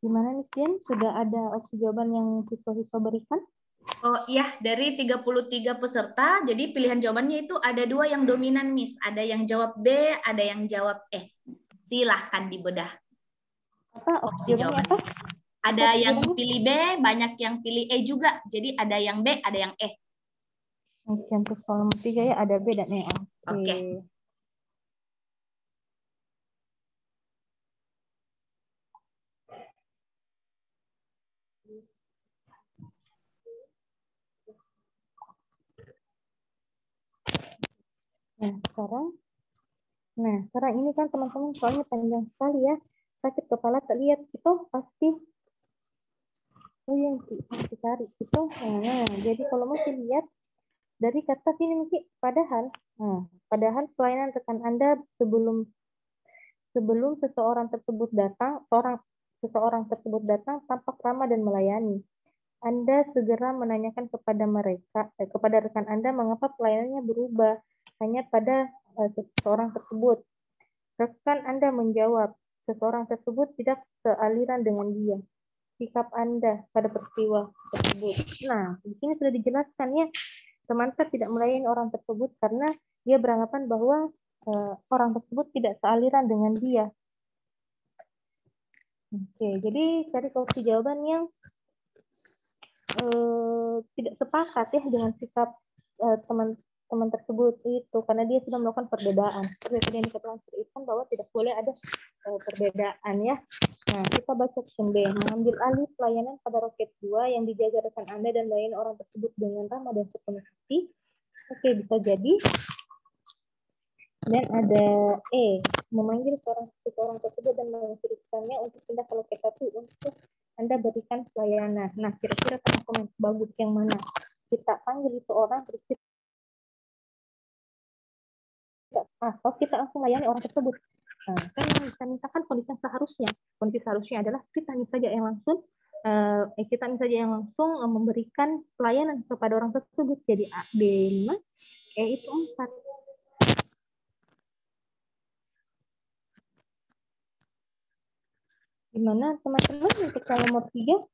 Gimana nih, Jen? Sudah ada opsi jawaban yang siswa-siswa berikan? Oh iya, dari 33 peserta, jadi pilihan jawabannya itu ada 2 yang dominan, Miss. Ada yang jawab B, ada yang jawab E. Silahkan dibedah. Apa opsi jawabannya? Ada yang pilih B, banyak yang pilih E juga. Jadi ada yang B, ada yang E. Oke, untuk soal nomor 3 ya ada B dan E. Oke. Nah, sekarang ini kan teman-teman soalnya panjang sekali ya. Sakit kepala terlihat itu pasti yang dicari itu. Nah, jadi kalau mau lihat dari kata sini mungkin padahal pelayanan rekan Anda sebelum seseorang tersebut datang tampak ramah dan melayani. Anda segera menanyakan kepada rekan Anda mengapa pelayanannya berubah hanya pada seseorang tersebut. Rekan Anda menjawab, seseorang tersebut tidak sealiran dengan dia. Sikap Anda pada peristiwa tersebut. Nah, di sini sudah dijelaskan ya, Samantha tidak melayani orang tersebut karena dia beranggapan bahwa orang tersebut tidak sealiran dengan dia. Oke, jadi cari opsi jawaban yang tidak sepakat ya dengan sikap teman tersebut itu karena dia sudah melakukan perbedaan. Seperti yang dikatakan bahwa tidak boleh ada perbedaan ya. Nah, kita baca option B, mengambil alih pelayanan pada roket 2 yang dijaga rekan Anda dan melayani orang tersebut dengan ramah dan sepenuh hati. Oke, bisa jadi. Dan ada E, memanggil seseorang tersebut dan menginstruksikannya untuk pindah ke loket 1 untuk Anda berikan pelayanan. Nah, kira-kira teman-teman bagus yang mana? Kita panggil itu orang terus kita langsung layani orang tersebut. Nah, kan kita mintakan kondisi seharusnya adalah kita yang langsung memberikan pelayanan kepada orang tersebut. Jadi A, B 5, E itu 4. Gimana teman-teman untuk nomor 3?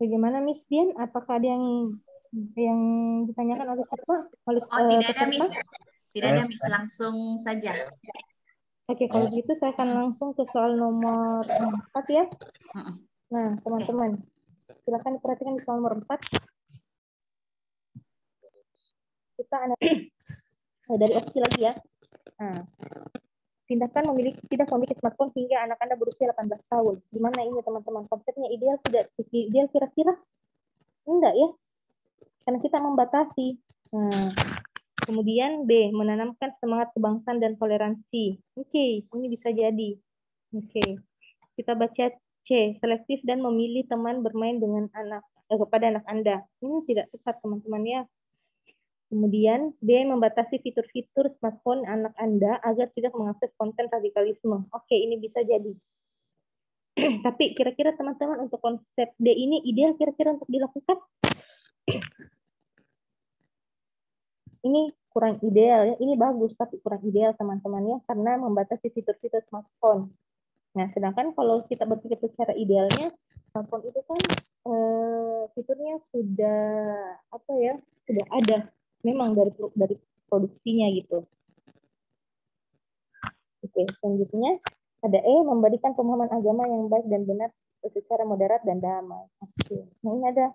Bagaimana Miss Dian? Apakah ada yang ditanyakan oleh siswa? Tidak ada Miss. Tidak ada Miss, langsung saja. Oke, kalau gitu saya akan langsung ke soal nomor 4 ya. Nah, teman-teman, silakan diperhatikan di soal nomor 4. Kita dari opsi lagi ya. Nah, tindakan tidak memiliki smartphone hingga anak Anda berusia 18 tahun. Gimana ini teman-teman? Konsepnya ideal tidak? Ideal kira-kira? Enggak ya? Karena kita membatasi. Nah, kemudian B, menanamkan semangat kebangsaan dan toleransi. Oke, ini bisa jadi. Oke, kita baca C, selektif dan memilih teman bermain dengan kepada anak Anda. Ini tidak tepat teman-teman ya. Kemudian D, membatasi fitur-fitur smartphone anak Anda agar tidak mengakses konten radikalisme. Oke, ini bisa jadi. Tapi kira-kira teman-teman untuk konsep D ini ideal kira-kira untuk dilakukan? Ini kurang ideal ya. Ini bagus tapi kurang ideal teman-teman ya karena membatasi fitur-fitur smartphone. Nah, sedangkan kalau kita berpikir secara idealnya, smartphone itu kan fiturnya sudah ada memang dari produksinya gitu. Oke, selanjutnya ada E, memberikan pemahaman agama yang baik dan benar secara moderat dan damai. Oke. Nah, ini ada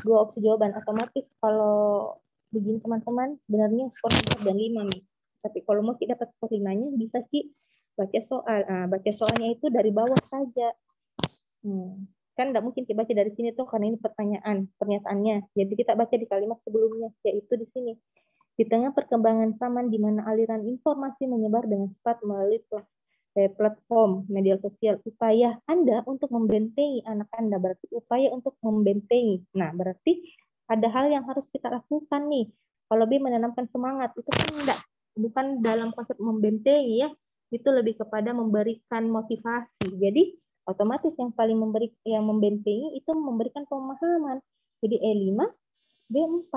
2 opsi jawaban. Otomatis kalau begini teman-teman, benarnya skor 4 dan 5 nih. Tapi kalau mau kita dapat skor 5-nya, bisa sih baca soal. Baca soalnya itu dari bawah saja. Kan nggak mungkin kita baca dari sini tuh karena ini pernyataannya. Jadi kita baca di kalimat sebelumnya, yaitu di sini. Di tengah perkembangan zaman di mana aliran informasi menyebar dengan cepat melalui platform media sosial, upaya Anda untuk membentengi anak Anda berarti upaya untuk membentengi. Nah, berarti ada hal yang harus kita lakukan nih. Kalau B menanamkan semangat, itu kan enggak, bukan dalam konsep membentengi ya, itu lebih kepada memberikan motivasi. Jadi otomatis yang paling yang membentengi itu memberikan pemahaman. Jadi E5, B4.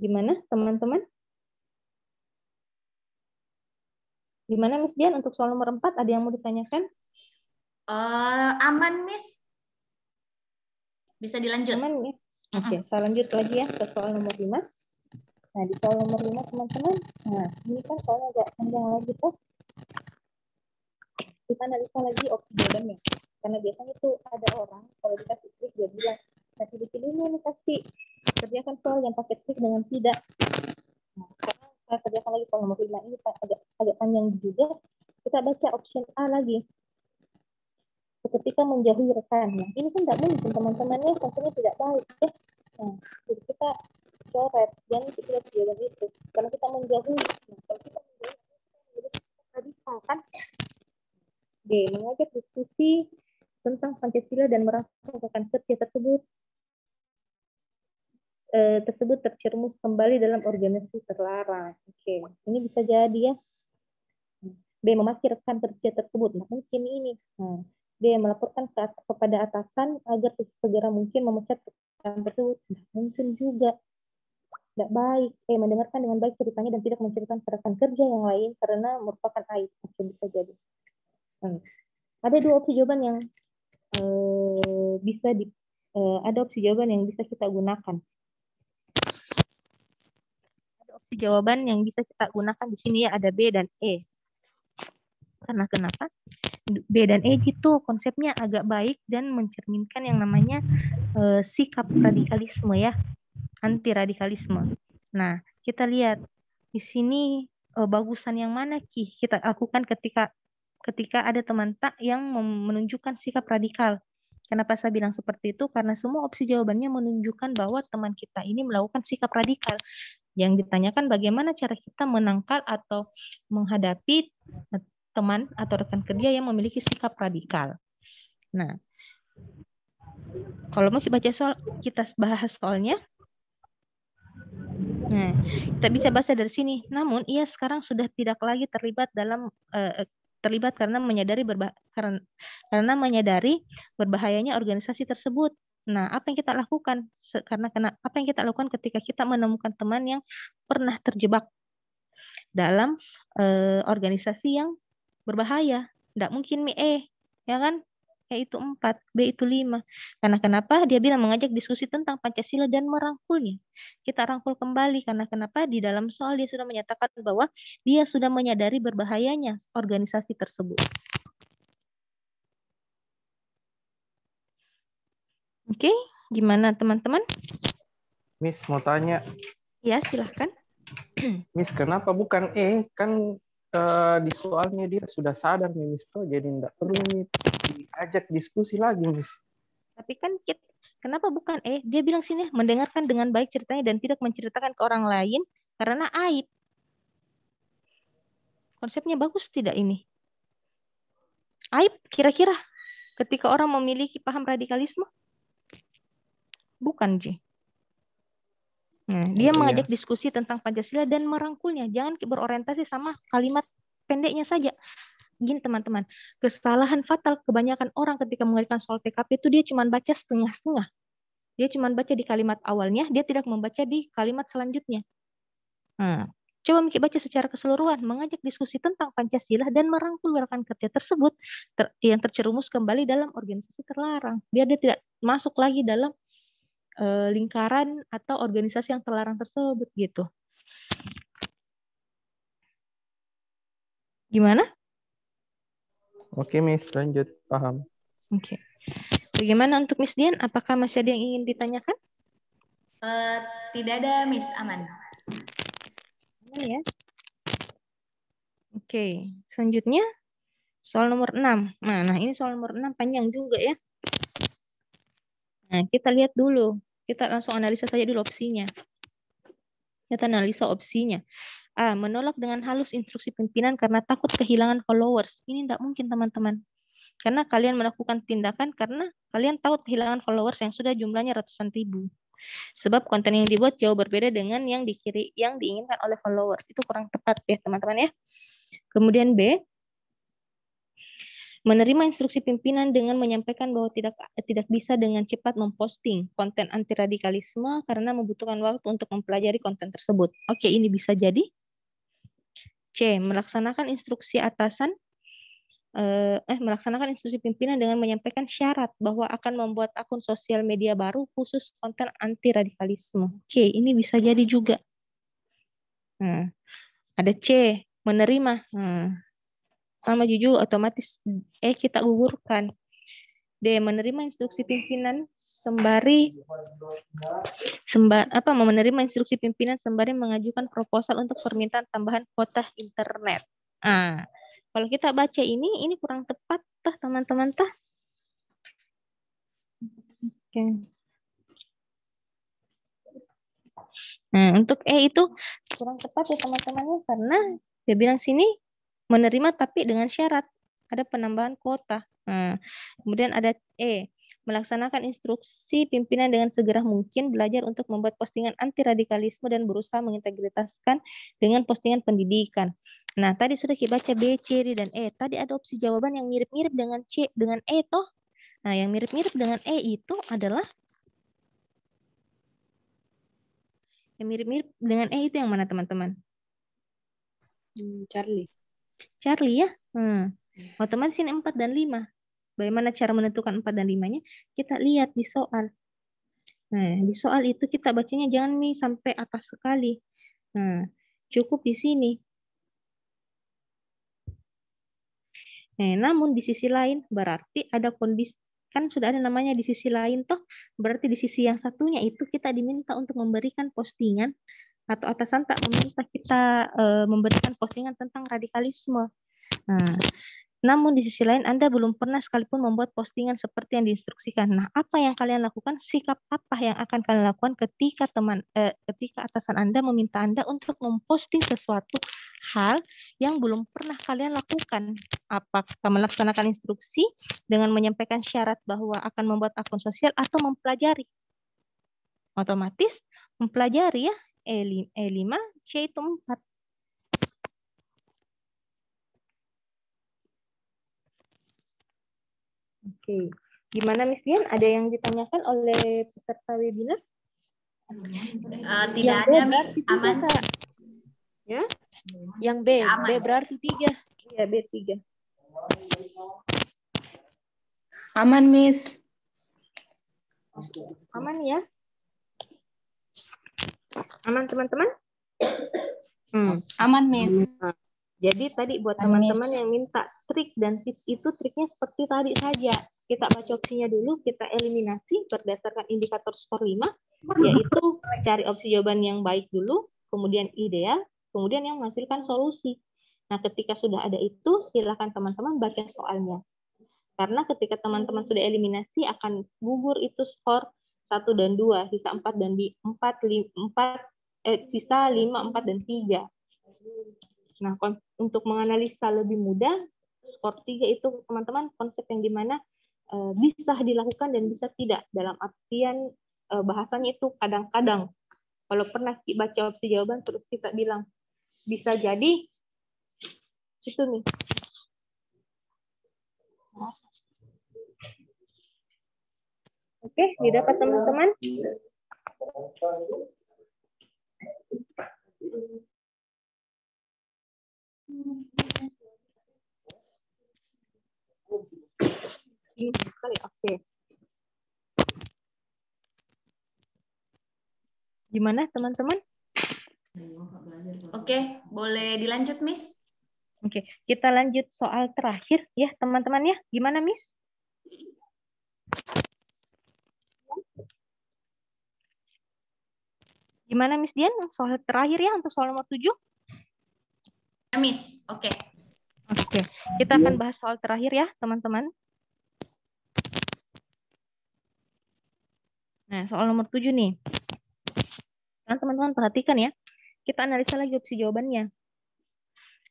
Gimana teman-teman? Gimana Miss Dian untuk soal nomor 4? Ada yang mau ditanyakan? Aman, Miss. Bisa dilanjut. Aman, Miss. Oke, saya lanjut lagi ya ke soal nomor 5. Nah, di soal nomor 5, teman-teman. Nah, ini kan soalnya agak panjang lagi tuh. Kita analisa lagi opsi jawabannya. Karena biasanya tuh ada orang, kalau dikasih trik, dia bilang, tapi di sini nih kasih kerjakan soal yang pakai trik dengan tidak. Nah, sekarang saya kerjakan lagi soal nomor 5 ini agak panjang juga. Kita baca option A lagi. Ketika menjauhi rekan. Nah, ini kan tidak mungkin teman-temannya, konsepnya tidak baik ya. Nah, jadi kita coret, jangan kita jawaban itu. Karena kita menjauhi. Nah, kalau kita menjauhi, kita radikal kan? D. Mengajak diskusi tentang Pancasila dan merasakan kerja tersebut tercerumus kembali dalam organisasi terlarang. Oke, ini bisa jadi ya. B. Memaki rekan kerja tersebut. Nah, mungkin ini. Nah, D. Melaporkan kepada atasan agar segera mungkin memecat rekan tersebut. Nah, mungkin juga tidak baik. Mendengarkan dengan baik ceritanya dan tidak menceritakan rekan kerja yang lain karena merupakan aib. Oke, bisa jadi. Ada dua opsi jawaban yang ada opsi jawaban yang bisa kita gunakan. Ada opsi jawaban yang bisa kita gunakan di sini ya, ada B dan E. Karena kenapa? B dan E itu konsepnya agak baik dan mencerminkan yang namanya sikap radikalisme ya, anti radikalisme. Nah, kita lihat di sini bagusan yang mana kita lakukan ketika ada teman tak yang menunjukkan sikap radikal. Kenapa saya bilang seperti itu? Karena semua opsi jawabannya menunjukkan bahwa teman kita ini melakukan sikap radikal. Yang ditanyakan bagaimana cara kita menangkal atau menghadapi teman atau rekan kerja yang memiliki sikap radikal. Nah, kalau mau baca soal, kita bahas soalnya. Nah, kita bisa baca dari sini. Namun, ia sekarang sudah tidak lagi terlibat karena menyadari berbahayanya organisasi tersebut. Nah, apa yang kita lakukan? Apa yang kita lakukan ketika kita menemukan teman yang pernah terjebak dalam organisasi yang berbahaya? Tidak mungkin ya kan? E itu 4, B itu 5. Karena kenapa? Dia bilang mengajak diskusi tentang Pancasila dan merangkulnya. Kita rangkul kembali karena kenapa? Di dalam soal dia sudah menyatakan bahwa dia sudah menyadari berbahayanya organisasi tersebut. Oke, gimana teman-teman? Miss mau tanya. Ya, silahkan. Miss, kenapa bukan E? Kan di soalnya dia sudah sadar nih, Miss. Jadi tidak perlu diajak diskusi lagi, Miss. Tapi kan kenapa bukan E? Dia bilang sini mendengarkan dengan baik ceritanya dan tidak menceritakan ke orang lain karena aib. Konsepnya bagus tidak ini? Aib kira-kira ketika orang memiliki paham radikalisme? Bukan, Ji. Nah, dia mengajak diskusi tentang Pancasila dan merangkulnya. Jangan berorientasi sama kalimat pendeknya saja. Gini teman-teman, kesalahan fatal kebanyakan orang ketika mengerjakan soal PKP itu dia cuma baca setengah-setengah. Dia cuma baca di kalimat awalnya, dia tidak membaca di kalimat selanjutnya. Nah, coba baca secara keseluruhan, mengajak diskusi tentang Pancasila dan merangkul rekan kerja tersebut yang tercerumus kembali dalam organisasi terlarang. Biar dia tidak masuk lagi dalam lingkaran atau organisasi yang terlarang tersebut gitu. Gimana? Oke, Miss, lanjut. Paham. Oke. Bagaimana untuk Miss Dian? Apakah masih ada yang ingin ditanyakan? Tidak ada, Miss. Aman. Aman ya. Oke. Selanjutnya soal nomor 6. Nah, ini soal nomor 6 panjang juga ya. Nah, kita lihat dulu. Kita langsung analisa saja dulu opsinya. Kita analisa opsinya. A. Menolak dengan halus instruksi pimpinan karena takut kehilangan followers. Ini tidak mungkin, teman-teman. Karena kalian melakukan tindakan karena kalian tahu kehilangan followers yang sudah jumlahnya ratusan ribu. Sebab konten yang dibuat jauh berbeda dengan yang diinginkan oleh followers. Itu kurang tepat ya teman-teman ya. Kemudian B, menerima instruksi pimpinan dengan menyampaikan bahwa tidak bisa dengan cepat memposting konten anti radikalisme karena membutuhkan waktu untuk mempelajari konten tersebut. Oke, ini bisa jadi. C, melaksanakan instruksi pimpinan dengan menyampaikan syarat bahwa akan membuat akun sosial media baru khusus konten anti radikalisme. Oke, ini bisa jadi juga. Ada C, menerima. Sama jujur otomatis kita gugurkan. D, menerima instruksi pimpinan menerima instruksi pimpinan sembari mengajukan proposal untuk permintaan tambahan kuota internet. Kalau kita baca ini kurang tepat tah teman-teman tah. Oke. Untuk E itu kurang tepat ya teman-temannya karena dia bilang sini menerima tapi dengan syarat ada penambahan kuota. Kemudian ada E, melaksanakan instruksi pimpinan dengan segera mungkin belajar untuk membuat postingan anti radikalisme dan berusaha mengintegritaskan dengan postingan pendidikan. Nah, tadi sudah kita baca B, C, D, dan E. Tadi ada opsi jawaban yang mirip-mirip dengan C, dengan E toh. Nah, yang mirip-mirip dengan E itu adalah yang mirip-mirip dengan E itu yang mana teman-teman? Charlie ya. Otomatis ini 4 dan 5. Bagaimana cara menentukan 4 dan 5-nya? Kita lihat di soal. Nah, di soal itu kita bacanya jangan nih sampai atas sekali. Nah, cukup di sini. Namun di sisi lain berarti ada kondisi, kan sudah ada namanya di sisi lain toh, berarti di sisi yang satunya itu kita diminta untuk memberikan postingan atau atasan tak meminta kita memberikan postingan tentang radikalisme. Namun di sisi lain Anda belum pernah sekalipun membuat postingan seperti yang diinstruksikan. Nah, apa yang kalian lakukan? Sikap apa yang akan kalian lakukan ketika ketika atasan Anda meminta Anda untuk memposting sesuatu hal yang belum pernah kalian lakukan? Apakah melaksanakan instruksi dengan menyampaikan syarat bahwa akan membuat akun sosial atau mempelajari? Otomatis mempelajari ya. E5, C itu 4. Oke, gimana Miss Dian? Ada yang ditanyakan oleh peserta webinar? Tidak ada, Miss. Aman. Ya? Yang B, B berarti 3. Iya, B3. Aman, Miss. Aman ya? Aman teman-teman? Aman, Miss. Jadi tadi buat teman-teman yang minta trik dan tips itu, triknya seperti tadi saja. Kita baca opsinya dulu, kita eliminasi berdasarkan indikator skor 5, yaitu cari opsi jawaban yang baik dulu, kemudian ideal, kemudian yang menghasilkan solusi. Nah, ketika sudah ada itu, silakan teman-teman baca soalnya. Karena ketika teman-teman sudah eliminasi, akan gugur itu skor 1 dan 2, sisa 4 dan 4, sisa 5, 4, dan 3. Nah, untuk menganalisa lebih mudah, skor 3 itu teman-teman konsep yang dimana bisa dilakukan dan bisa tidak. Dalam artian bahasanya itu kadang-kadang. Kalau pernah baca opsi jawaban terus kita bilang bisa jadi itu nih. Oke, didapat teman-teman? Ini sekali, oke. Gimana teman-teman? Oke, boleh dilanjut, Miss? Oke, kita lanjut soal terakhir ya teman-teman ya. Gimana, Miss? Gimana, Miss Dian? Soal terakhir ya untuk soal nomor 7? Ya, Miss. Oke. Oke, kita akan bahas soal terakhir ya teman-teman. Nah, soal nomor 7 nih. Nah, teman-teman perhatikan ya. Kita analisa lagi opsi jawabannya.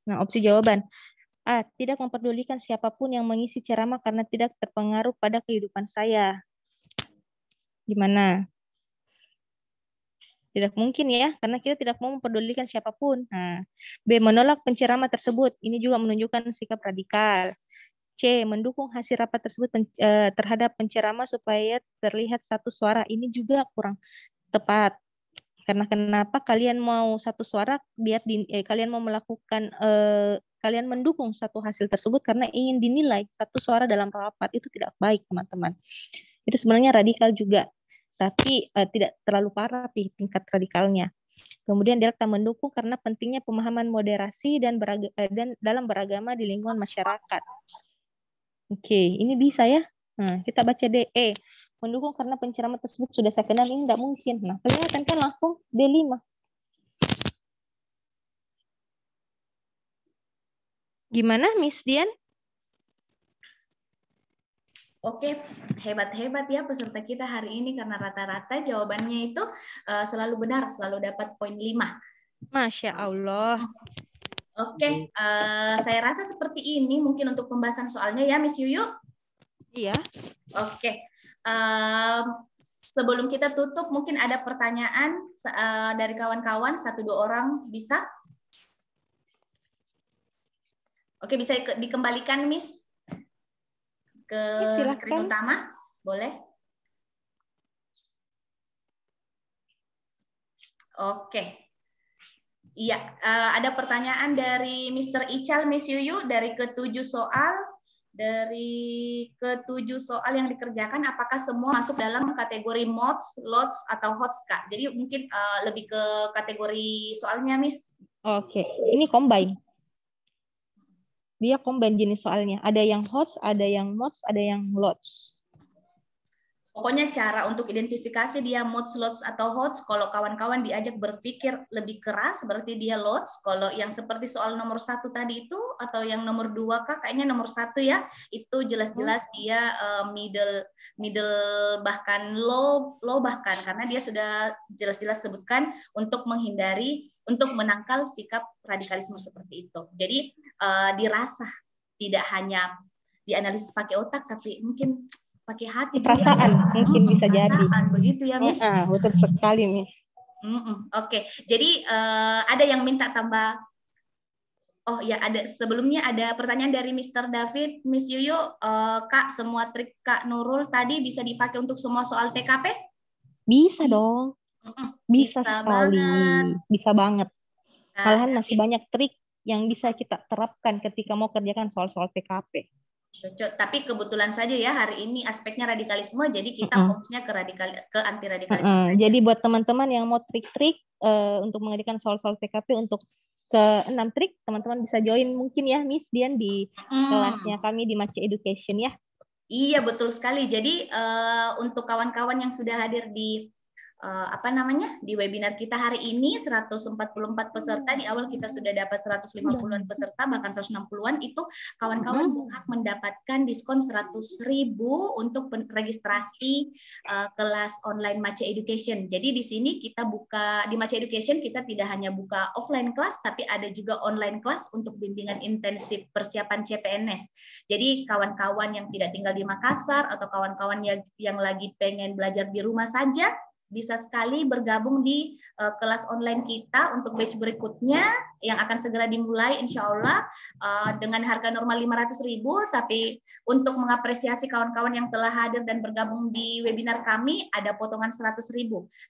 Nah, opsi jawaban. A. Tidak memperdulikan siapapun yang mengisi ceramah karena tidak terpengaruh pada kehidupan saya. Gimana? Tidak mungkin ya, karena kita tidak mau memperdulikan siapapun. Nah, B. Menolak penceramah tersebut. Ini juga menunjukkan sikap radikal. C. Mendukung hasil rapat tersebut terhadap penceramah supaya terlihat satu suara. Ini juga kurang tepat. Karena kenapa kalian mau satu suara biar kalian mau melakukan kalian mendukung satu hasil tersebut karena ingin dinilai satu suara dalam rapat, itu tidak baik, teman-teman. Itu sebenarnya radikal juga, tapi tidak terlalu parah tingkat radikalnya. Kemudian delta mendukung karena pentingnya pemahaman moderasi dan dalam beragama di lingkungan masyarakat. Oke, ini bisa ya. Nah, kita baca DE. Mendukung karena penceramah tersebut sudah saya kenal, ini tidak mungkin. Nah, kelihatan kan langsung D5. Gimana, Miss Dian? Oke, hebat-hebat ya peserta kita hari ini karena rata-rata jawabannya itu selalu benar, selalu dapat poin 5. Masya Allah. Oke, saya rasa seperti ini mungkin untuk pembahasan soalnya ya, Miss Yuyu. Iya. Oke. Sebelum kita tutup, mungkin ada pertanyaan dari kawan-kawan, 1-2 orang bisa? Oke, bisa dikembalikan, Miss, ke screen utama, boleh? Oke. Iya, ada pertanyaan dari Mr. Ical, Miss Yuyu, dari ke-7 soal. Dari ke-7 soal yang dikerjakan, apakah semua masuk dalam kategori mods, lots, atau hots, Kak? Jadi mungkin lebih ke kategori soalnya, Miss. Oke, ini combine. Dia combine jenis soalnya. Ada yang hots, ada yang mods, ada yang lots. Pokoknya cara untuk identifikasi dia mods, lots, atau hots, kalau kawan-kawan diajak berpikir lebih keras, berarti dia lots. Kalau yang seperti soal nomor 1 tadi itu, atau yang nomor 2, Kak, kayaknya nomor 1 ya, itu jelas-jelas dia middle bahkan low bahkan, karena dia sudah jelas-jelas sebutkan untuk menghindari, untuk menangkal sikap radikalisme seperti itu. Jadi dirasa, tidak hanya dianalisis pakai otak, tapi mungkin pakai hati, perasaan juga. Mungkin bisa jadi begitu ya, Miss. Betul sekali, Miss. Oke. Jadi ada yang minta tambah. Oh ya, ada sebelumnya ada pertanyaan dari Mr. David, Miss Yuyu, Kak, semua trik Kak Nurul tadi bisa dipakai untuk semua soal TKP? Bisa dong. Bisa sekali. Banget. Bisa banget. Malahan masih banyak trik yang bisa kita terapkan ketika mau kerjakan soal-soal TKP. Cocok. Tapi kebetulan saja ya hari ini aspeknya radikalisme, jadi kita fokusnya ke anti radikalisme saja. Jadi buat teman-teman yang mau trik-trik untuk mengerjakan soal-soal TKP untuk ke 6 trik, teman-teman bisa join mungkin ya, Miss Dian, di kelasnya kami di Mace Education ya. Iya, betul sekali. Jadi untuk kawan-kawan yang sudah hadir di di webinar kita hari ini, 144 peserta, di awal kita sudah dapat 150-an peserta, bahkan 160-an, itu kawan-kawan berhak mendapatkan diskon 100.000 untuk registrasi kelas online Mace Education. Jadi di sini kita buka, di Mace Education kita tidak hanya buka offline kelas, tapi ada juga online kelas untuk bimbingan intensif persiapan CPNS. Jadi kawan-kawan yang tidak tinggal di Makassar, atau kawan-kawan yang lagi pengen belajar di rumah saja, bisa sekali bergabung di kelas online kita untuk batch berikutnya yang akan segera dimulai insya Allah dengan harga normal 500.000, tapi untuk mengapresiasi kawan-kawan yang telah hadir dan bergabung di webinar kami ada potongan 100.000.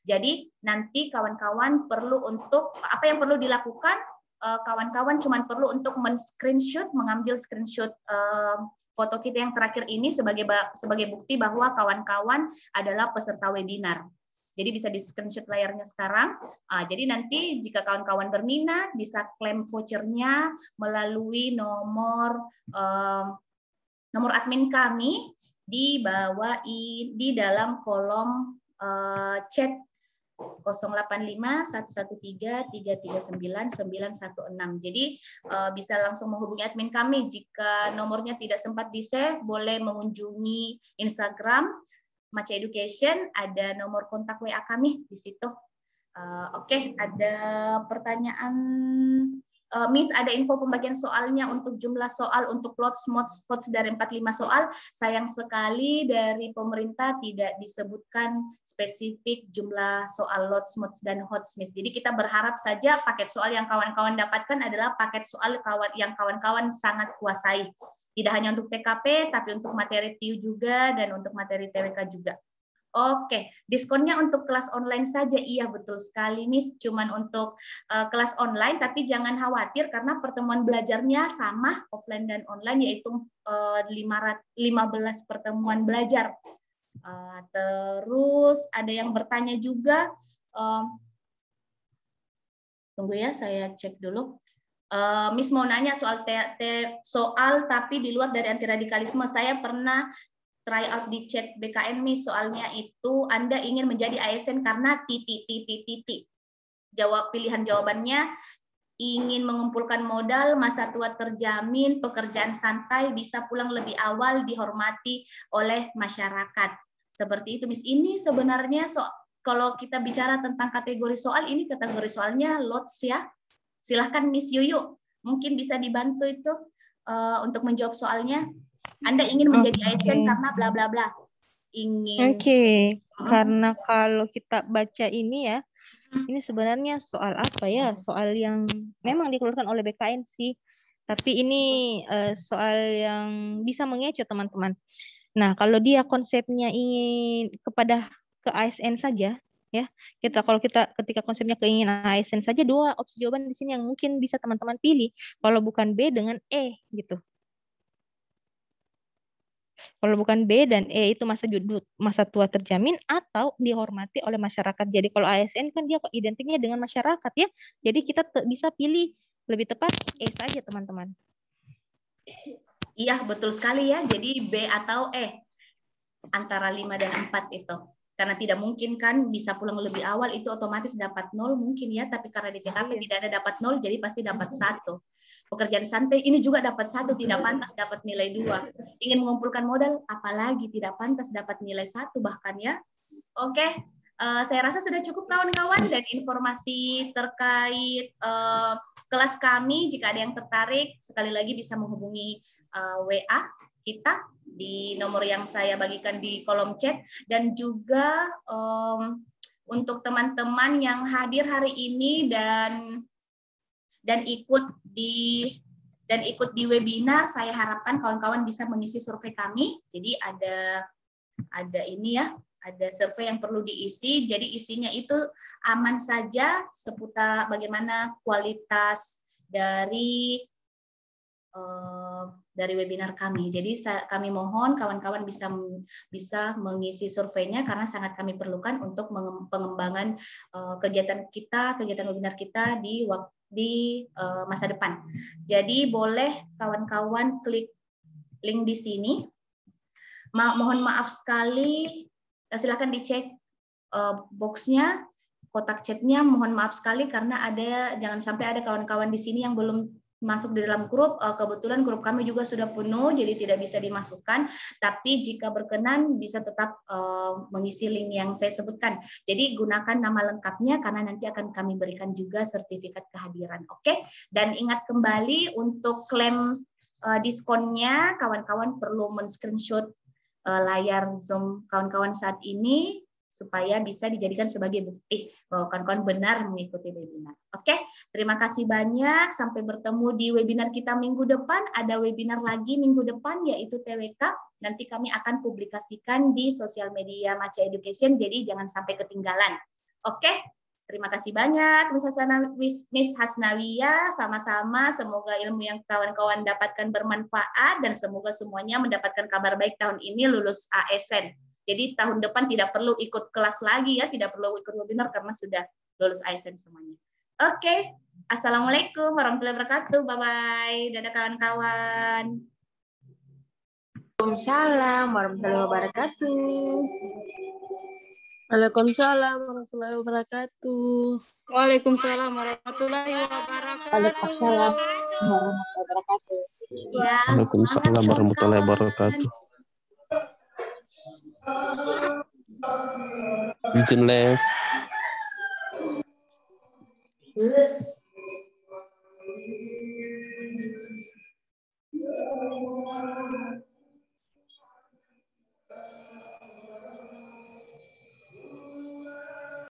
Jadi nanti kawan-kawan perlu untuk apa yang perlu dilakukan, kawan-kawan cuma perlu untuk mengambil screenshot foto kita yang terakhir ini sebagai bukti bahwa kawan-kawan adalah peserta webinar. Jadi bisa di screenshot layarnya sekarang. Jadi nanti jika kawan-kawan berminat bisa klaim vouchernya melalui nomor admin kami di bawah di dalam kolom chat 085-113-339-916. Jadi bisa langsung menghubungi admin kami. Jika nomornya tidak sempat di-save, boleh mengunjungi Instagram Mace Education, ada nomor kontak WA kami di situ. Oke, ada pertanyaan Miss, ada info pembagian soalnya untuk jumlah soal untuk lots dari 45 soal. Sayang sekali dari pemerintah tidak disebutkan spesifik jumlah soal lots, mods, dan hots, Miss. Jadi kita berharap saja paket soal yang kawan-kawan dapatkan adalah paket soal yang kawan-kawan sangat kuasai. Tidak hanya untuk TKP, tapi untuk materi TIU juga dan untuk materi TWK juga. Oke, diskonnya untuk kelas online saja. Iya, betul sekali, Miss. Cuman untuk kelas online, tapi jangan khawatir karena pertemuan belajarnya sama offline dan online, yaitu 15 pertemuan belajar. Terus ada yang bertanya juga. Tunggu ya, saya cek dulu. Miss mau nanya soal soal tapi di luar dari anti radikalisme. Saya pernah try out di chat BKN, Miss, soalnya itu Anda ingin menjadi ASN karena titik. Pilihan jawabannya ingin mengumpulkan modal, masa tua terjamin, pekerjaan santai, bisa pulang lebih awal, dihormati oleh masyarakat. Seperti itu, Miss. Ini sebenarnya kalau kita bicara tentang kategori soal, ini kategori soalnya lots ya. Silahkan Miss Yuyu, mungkin bisa dibantu itu untuk menjawab soalnya. Anda ingin menjadi ASN karena bla bla bla. Karena kalau kita baca ini ya, ini sebenarnya soal apa ya? Soal yang memang dikeluarkan oleh BKN sih. Tapi ini soal yang bisa mengecoh teman-teman. Nah, kalau dia konsepnya ingin ke ASN saja, ya. Ketika konsepnya keinginan ASN saja, 2 opsi jawaban di sini yang mungkin bisa teman-teman pilih. Kalau bukan B dengan E gitu. Kalau bukan B dan E itu masa tua terjamin atau dihormati oleh masyarakat. Jadi kalau ASN kan dia identiknya dengan masyarakat ya. Jadi kita bisa pilih lebih tepat E saja teman-teman. Iya, betul sekali ya. Jadi B atau E antara 5 dan 4 itu. Karena tidak mungkin kan bisa pulang lebih awal itu otomatis dapat 0 mungkin ya, tapi karena di TKP tidak ada dapat 0 jadi pasti dapat 1. Pekerjaan santai ini juga dapat 1, tidak pantas dapat nilai 2. Ingin mengumpulkan modal, apalagi tidak pantas dapat nilai 1 bahkan ya. Oke, saya rasa sudah cukup kawan-kawan, dan informasi terkait kelas kami, jika ada yang tertarik, sekali lagi bisa menghubungi WA kita di nomor yang saya bagikan di kolom chat, dan juga untuk teman-teman yang hadir hari ini dan ikut di webinar, saya harapkan kawan-kawan bisa mengisi survei kami. Jadi ada ini ya, ada survei yang perlu diisi. Jadi isinya itu aman saja seputar bagaimana kualitas dari webinar kami. Jadi kami mohon kawan-kawan bisa mengisi surveinya karena sangat kami perlukan untuk pengembangan kegiatan webinar kita di masa depan. Jadi boleh kawan-kawan klik link di sini. Mohon maaf sekali, silakan dicek boxnya, kotak chatnya. Mohon maaf sekali karena jangan sampai ada kawan-kawan di sini yang belum masuk di dalam grup. Kebetulan grup kami juga sudah penuh, jadi tidak bisa dimasukkan. Tapi jika berkenan bisa tetap mengisi link yang saya sebutkan. Jadi gunakan nama lengkapnya karena nanti akan kami berikan juga sertifikat kehadiran. Oke? Dan ingat kembali untuk klaim diskonnya, kawan-kawan perlu men-screenshot layar Zoom kawan-kawan saat ini supaya bisa dijadikan sebagai bukti bahwa kawan-kawan benar mengikuti webinar. Oke, terima kasih banyak. Sampai bertemu di webinar kita minggu depan. Ada webinar lagi minggu depan yaitu TWK. Nanti kami akan publikasikan di sosial media Maca Education, jadi jangan sampai ketinggalan. Oke, terima kasih banyak Miss Hasnawiyah. Sama-sama, semoga ilmu yang kawan-kawan dapatkan bermanfaat dan semoga semuanya mendapatkan kabar baik tahun ini lulus ASN. Jadi tahun depan tidak perlu ikut kelas lagi ya, tidak perlu ikut webinar karena sudah lulus ASN semuanya. Oke, Assalamualaikum warahmatullahi wabarakatuh. Bye-bye. Dadah kawan-kawan. Waalaikumsalam warahmatullahi wabarakatuh. Waalaikumsalam warahmatullahi wabarakatuh. Waalaikumsalam warahmatullahi wabarakatuh. Waalaikumsalam warahmatullahi wabarakatuh. Ya, Waalaikumsalam warahmatullahi wabarakatuh. Vision left.